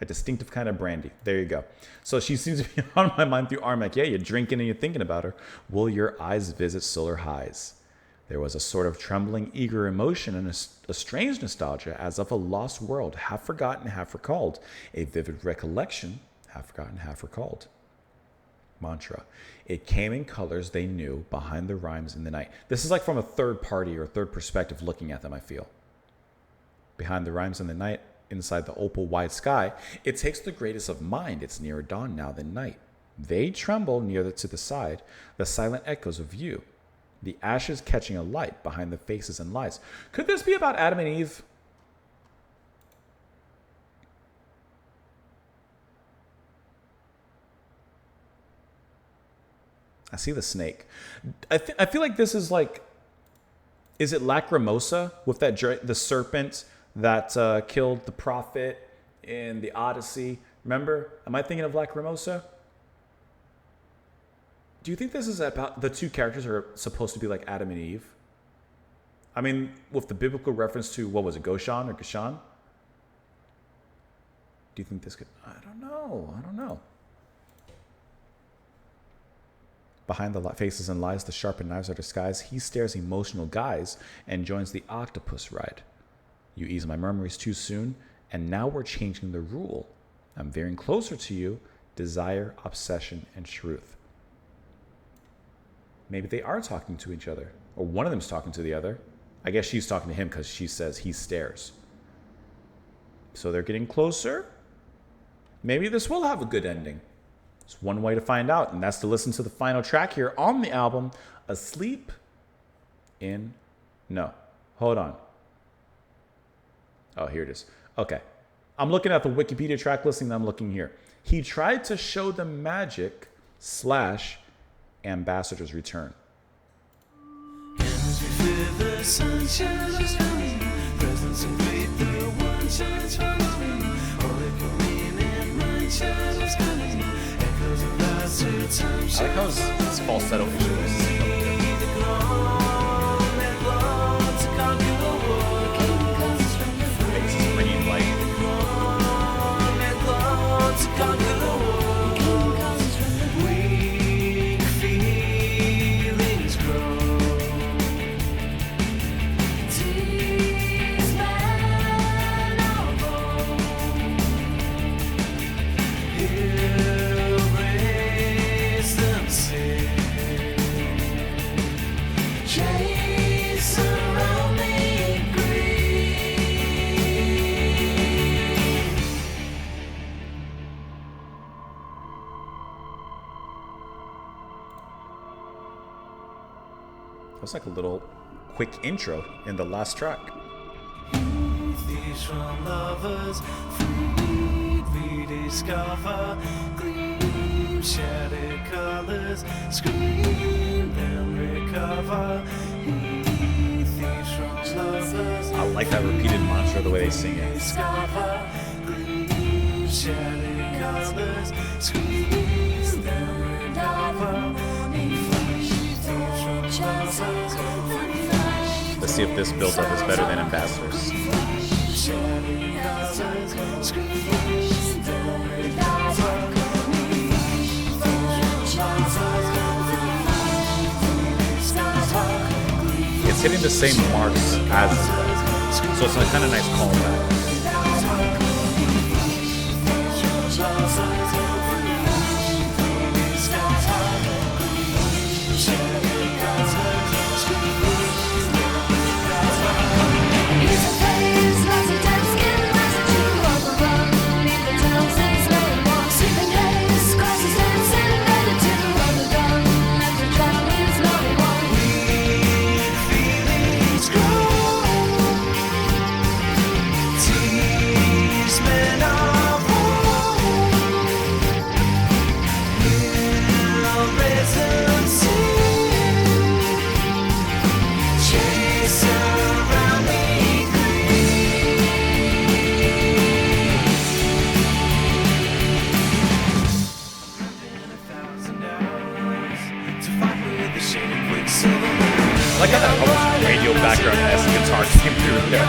A distinctive kind of brandy. There you go. So she seems to be on my mind through Armagnac. Yeah, you're drinking and you're thinking about her. Will your eyes visit solar highs? There was a sort of trembling, eager emotion and a strange nostalgia as of a lost world, half forgotten, half recalled. A vivid recollection, half forgotten, half recalled. mantra. It came in colors they knew behind the rhymes in the night. This is like from a third party or third perspective looking at them, I feel. Behind the rhymes in the night, inside the opal wide sky, it takes the greatest of mind. It's nearer dawn now than night. They tremble near to the side, the silent echoes of you, the ashes catching a light behind the faces and lies. Could this be about Adam and Eve? I see the snake. I feel like this is like, is it Lacrimosa with the serpent that killed the prophet in the Odyssey? Remember? Am I thinking of Lacrimosa? Do you think this is about the two characters are supposed to be like Adam and Eve? I mean, with the biblical reference to, what was it, Goshen or Goshen? Do you think this could... I don't know. Behind the faces and lies, the sharpened knives are disguised. He stares emotional guise and joins the octopus ride. You ease my memories too soon, and now we're changing the rule. I'm veering closer to you, desire, obsession, and truth. Maybe they are talking to each other, or one of them's talking to the other. I guess she's talking to him because she says he stares. So they're getting closer. Maybe this will have a good ending. There's one way to find out, and that's to listen to the final track here on the album, Asleep in... No, hold on. Oh, here it is. Okay. I'm looking at the Wikipedia track listing that I'm looking here. He tried to show them magic / Ambassador's Return. I like how his falsetto issue is bringing light. Weak feelings grow. These men are bold. He'll raise them sick. Chase around me green. That's like a little quick intro in the last track. Thieves from lovers, freed, rediscover, gleam, shattered colors, scream, then recover. Thieves from lovers, I like that repeated mantra, the way they sing it. discover, gleam, shattered colors, scream, then recover. Thieves from lovers, Let's see if this build up is better than Ambassadors. It's hitting the same marks as, so it's a kind of nice callback. I like how that almost radio background as the guitar came through there.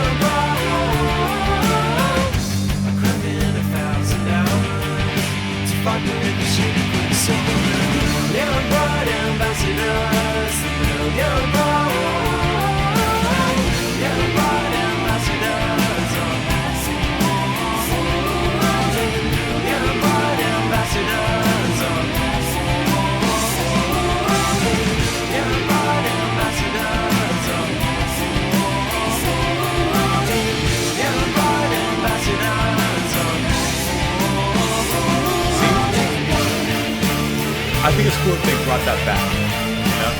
I think it's cool that they brought that back. You know?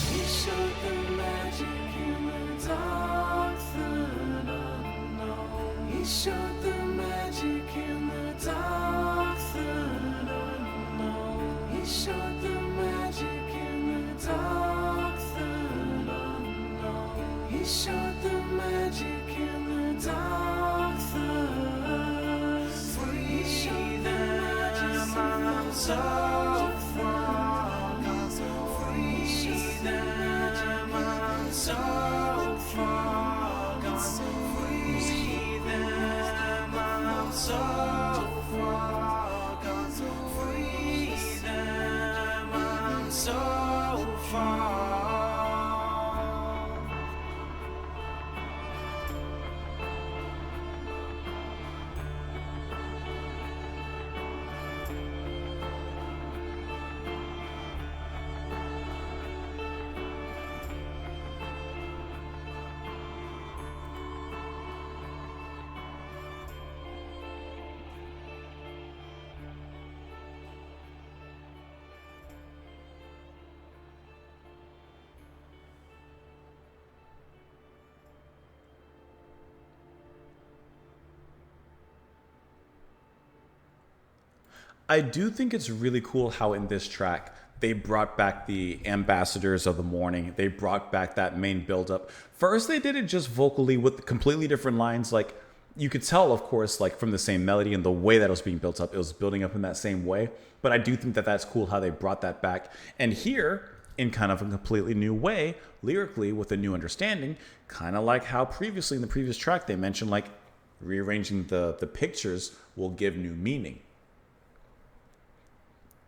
He showed the magic in the dark through unknown. He showed the magic in the dark through unknown. He showed the magic in the dark through unknown. He showed the magic in the dark through. Free them, I'm so far gone. Free them, I'm so far gone. Free them, I'm so far gone. Free them, I'm so far. I do think it's really cool how in this track they brought back the ambassadors of the morning. They brought back that main buildup. First, they did it just vocally with completely different lines. Like you could tell, of course, like from the same melody and the way that it was being built up, it was building up in that same way. But I do think that that's cool how they brought that back. And here, in kind of a completely new way, lyrically with a new understanding, kind of like how previously in the previous track they mentioned like rearranging the pictures will give new meaning.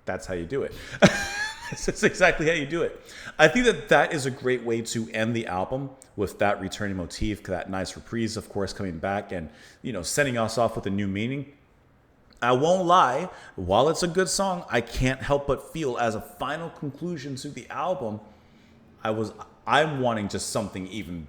That's how you do it. That's exactly how you do it. I think that that is a great way to end the album with that returning motif, that nice reprise, of course, coming back and, you know, setting us off with a new meaning. I won't lie, while it's a good song, I can't help but feel as a final conclusion to the album, I'm wanting just something even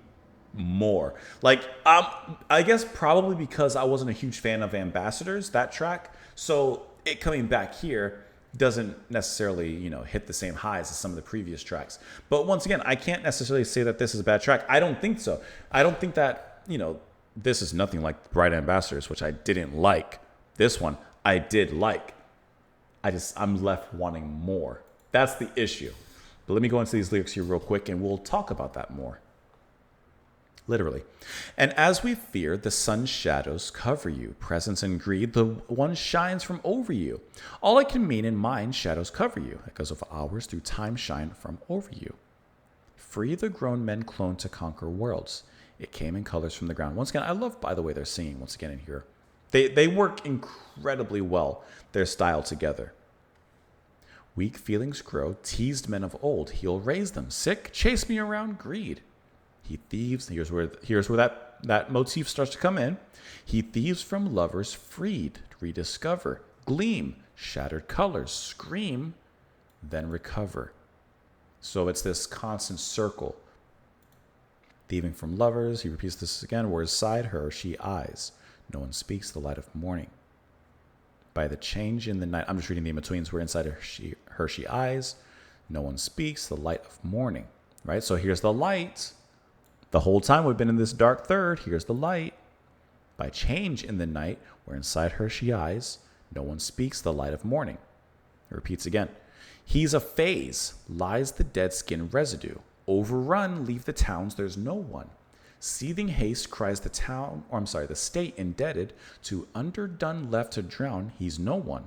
more. Like, I guess probably because I wasn't a huge fan of Ambassadors, that track. So it coming back here doesn't necessarily, you know, hit the same highs as some of the previous tracks. But once again, I can't necessarily say that this is a bad track. I don't think so. I don't think that, you know, this is nothing like Bright Ambassadors, which I didn't like. This one I did like. I'm left wanting more. That's the issue. But let me go into these lyrics here real quick and we'll talk about that more. Literally. And as we fear, the sun's shadows cover you. Presence and greed, the one shines from over you. All I can mean in mind, shadows cover you. Echoes of hours through time shine from over you. Free the grown men cloned to conquer worlds. It came in colors from the ground. Once again, I love, by the way, they're singing once again in here. They work incredibly well, their style together. Weak feelings grow, teased men of old. He'll raise them. Sick, chase me around, greed. He thieves, here's where that motif starts to come in. He thieves from lovers freed, rediscover, gleam, shattered colors, scream, then recover. So it's this constant circle. Thieving from lovers, he repeats this again, where side her she eyes. No one speaks the light of morning. By the change in the night, I'm just reading the in-betweens, where inside her she eyes. No one speaks the light of morning. Right? So here's the light. The whole time we've been in this dark third, here's the light. By change in the night, where inside her she eyes, no one speaks the light of morning. It repeats again. He's a phase, lies the dead skin residue. Overrun, leave the towns, there's no one. Seething haste cries the state indebted to underdone left to drown, he's no one.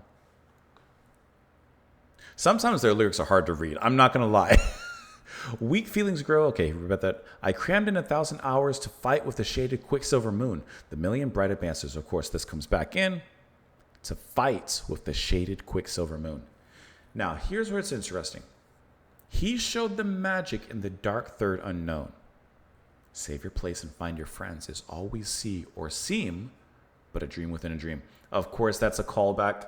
Sometimes their lyrics are hard to read. I'm not going to lie. Weak feelings grow. Okay, about that. I crammed in 1,000 hours to fight with the shaded quicksilver moon. The million bright advances. Of course, this comes back in to fight with the shaded quicksilver moon. Now, here's where it's interesting. He showed the magic in the dark third unknown. Save your place and find your friends is all we see or seem but a dream within a dream. Of course, that's a callback.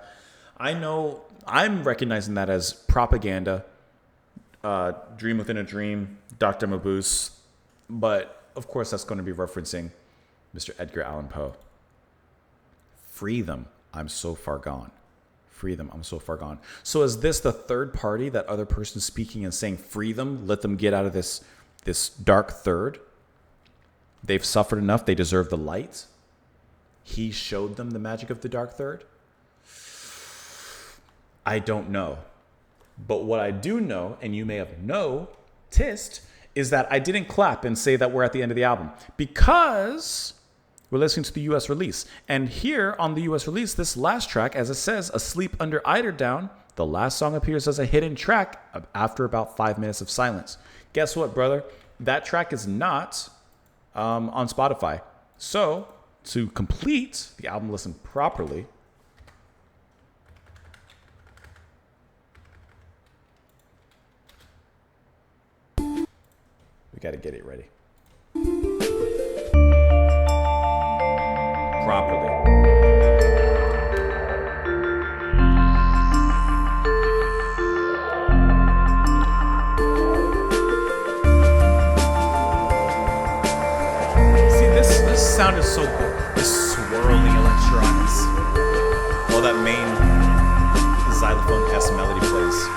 I know I'm recognizing that as propaganda. Dream within a dream, Dr. Mabuse. But of course, that's going to be referencing Mr. Edgar Allan Poe. Free them, I'm so far gone. Free them, I'm so far gone. So is this the third party, that other person speaking and saying, free them, let them get out of this dark third? They've suffered enough, they deserve the light. He showed them the magic of the dark third? I don't know. But what I do know, and you may have noticed, is that I didn't clap and say that we're at the end of the album because we're listening to the US release. And here on the US release, this last track, as it says, Asleep Under Eiderdown, the last song appears as a hidden track after about 5 minutes of silence. Guess what, brother? That track is not on Spotify. So, to complete the album listen properly, we got to get it ready. Properly. See, this sound is so cool. This swirling electronics. While that main xylophone S melody plays.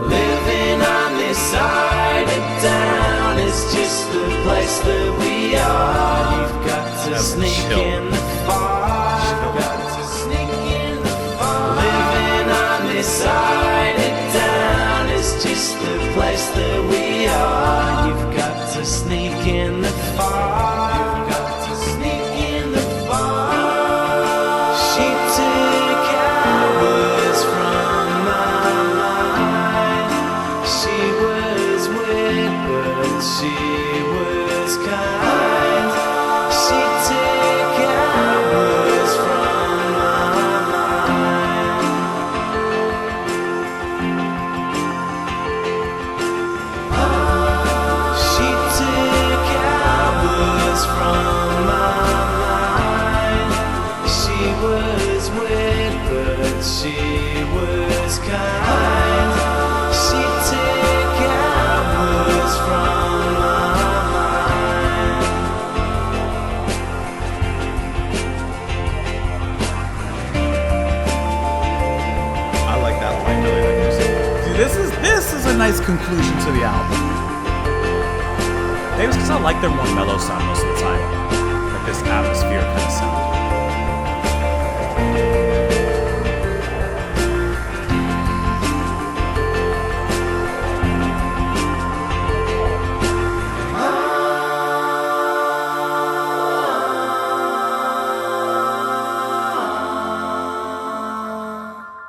Living on this side of town is just the place that we are. You've got to That's sneak chill. in the far. You've got to sneak in the far. Living on this side of town is just the place that we are. You've got to sneak in the far. You've got to sneak in the far. She took hours from my mind. She was weird, but she was kind. She took hours from my mind. She took hours from my mind. She was weird, but she was kind. She took hours from my mind. I like that line really like this is a nice conclusion to the album. Maybe it's because I like their more mellow sound most of the time. Like this atmosphere kind of sound.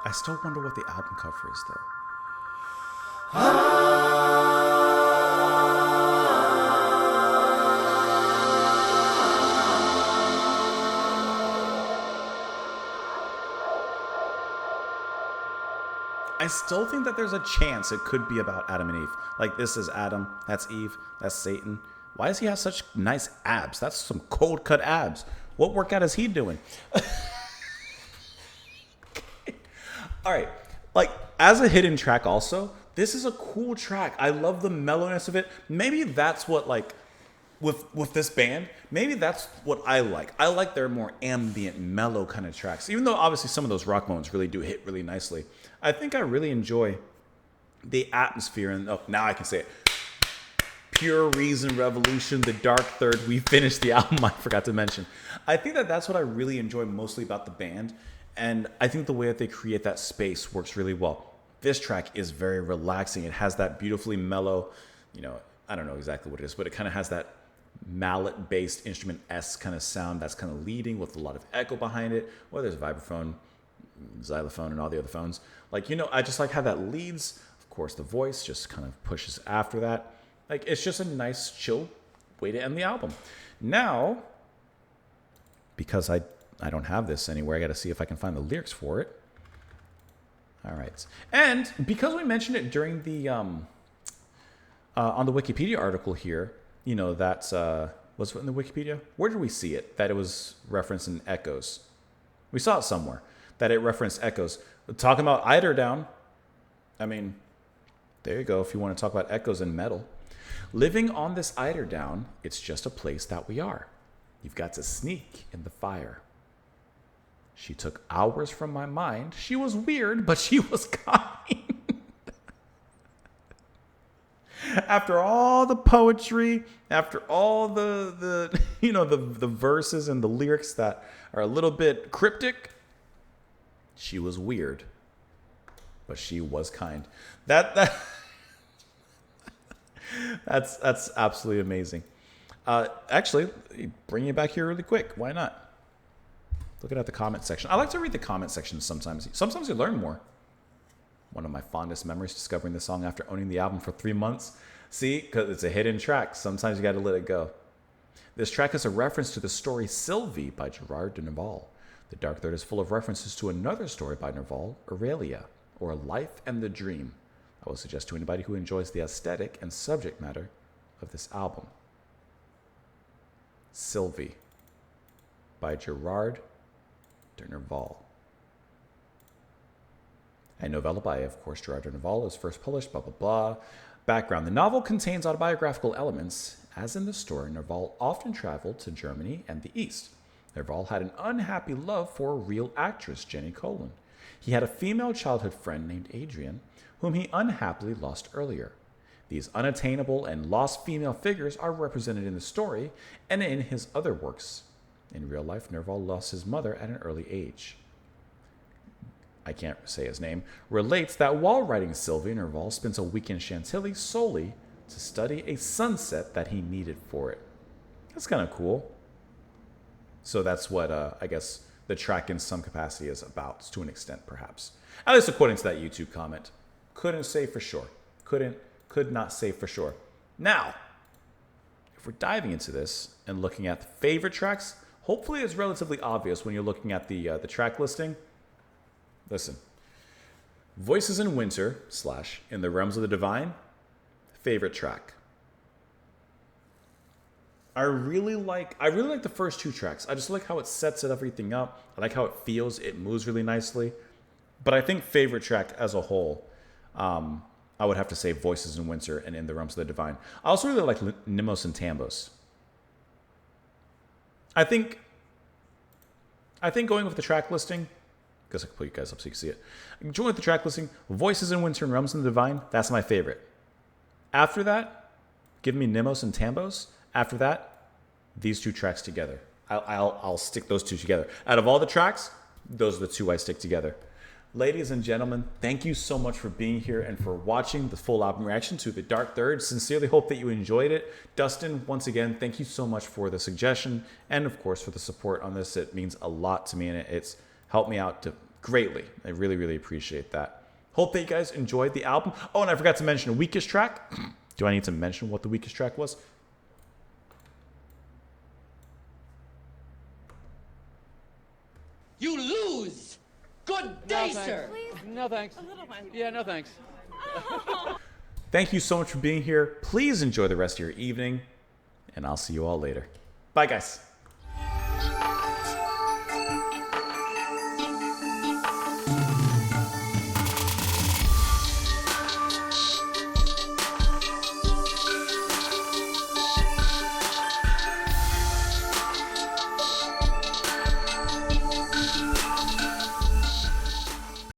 I still wonder what the album cover is though. I still think that there's a chance it could be about Adam and Eve. Like, this is Adam, that's Eve, that's Satan. Why does he have such nice abs? That's some cold cut abs. What workout is he doing? All right, like, as a hidden track also, this is a cool track. I love the mellowness of it. Maybe that's what, like, with this band, maybe that's what I like. I like their more ambient, mellow kind of tracks. Even though obviously some of those rock moments really do hit really nicely. I think I really enjoy the atmosphere. And oh, now I can say it. Pure Reason Revolution, The Dark Third. We finished the album, I forgot to mention. I think that that's what I really enjoy mostly about the band. And I think the way that they create that space works really well. This track is very relaxing. It has that beautifully mellow, you know, I don't know exactly what it is, but it kind of has that mallet-based instrument-esque kind of sound that's kind of leading with a lot of echo behind it. Well, there's a vibraphone, xylophone, and all the other phones. Like, you know, I just like how that leads. Of course, the voice just kind of pushes after that. Like, it's just a nice, chill way to end the album. Now, because I don't have this anywhere, I got to see if I can find the lyrics for it. All right. And because we mentioned it during the, on the Wikipedia article here, you know, that's, was it in the Wikipedia? Where did we see it? That it was referenced in Echoes. We saw it somewhere, that it referenced Echoes. Talking about Eiderdown, I mean, there you go, if you want to talk about echoes in metal. Living on this Eiderdown, it's just a place that we are. You've got to sneak in the fire. She took hours from my mind. She was weird, but she was kind. After all the poetry, after all the you know, the verses and the lyrics that are a little bit cryptic, she was weird, but she was kind. That's absolutely amazing. Actually, bring you back here really quick. Why not? Looking at the comment section. I like to read the comment section sometimes. Sometimes you learn more. One of my fondest memories, discovering the song after owning the album for 3 months. See, because it's a hidden track. Sometimes you got to let it go. This track is a reference to the story Sylvie by Gerard de Nerval. The Dark Third is full of references to another story by Nerval, Aurelia, or Life and the Dream. I will suggest to anybody who enjoys the aesthetic and subject matter of this album. Sylvie by Gerard de Nerval. A novella by, of course, Gerard de Nerval was first published, blah, blah, blah. Background. The novel contains autobiographical elements. As in the story, Nerval often traveled to Germany and the East. Nerval had an unhappy love for a real actress, Jenny Colin. He had a female childhood friend named Adrian, whom he unhappily lost earlier. These unattainable and lost female figures are represented in the story and in his other works. In real life, Nerval lost his mother at an early age. I can't say his name, relates that while writing Sylvie, Nerval spent a week in Chantilly solely to study a sunset that he needed for it. That's kind of cool. So that's what, I guess, the track in some capacity is about, to an extent, perhaps. At least according to that YouTube comment. Couldn't say for sure. Could not say for sure. Now, if we're diving into this and looking at the favorite tracks, hopefully it's relatively obvious when you're looking at the track listing. Listen, Voices in Winter / In the Realms of the Divine, favorite track. I really like the first 2 tracks. I just like how it sets everything up. I like how it feels. It moves really nicely. But I think favorite track as a whole, I would have to say Voices in Winter and In the Realms of the Divine. I also really like Nimos and Tambos. I think going with the track listing, I guess I can put you guys up so you can see it. Going with the track listing, Voices in Winter and Realms of the Divine, that's my favorite. After that, give me Nimos and Tambos. After that, these 2 tracks together. I'll stick those 2 together. Out of all the tracks, those are the 2 I stick together. Ladies and gentlemen, thank you so much for being here and for watching the full album reaction to The Dark Third. Sincerely hope that you enjoyed it. Dustin, once again, thank you so much for the suggestion and, of course, for the support on this. It means a lot to me, and it's helped me out greatly. I really, really appreciate that. Hope that you guys enjoyed the album. Oh, and I forgot to mention the weakest track. Do I need to mention what the weakest track was? You lose! Good day, sir! No thanks. Yeah, no thanks. Thank you so much for being here. Please enjoy the rest of your evening, and I'll see you all later. Bye, guys.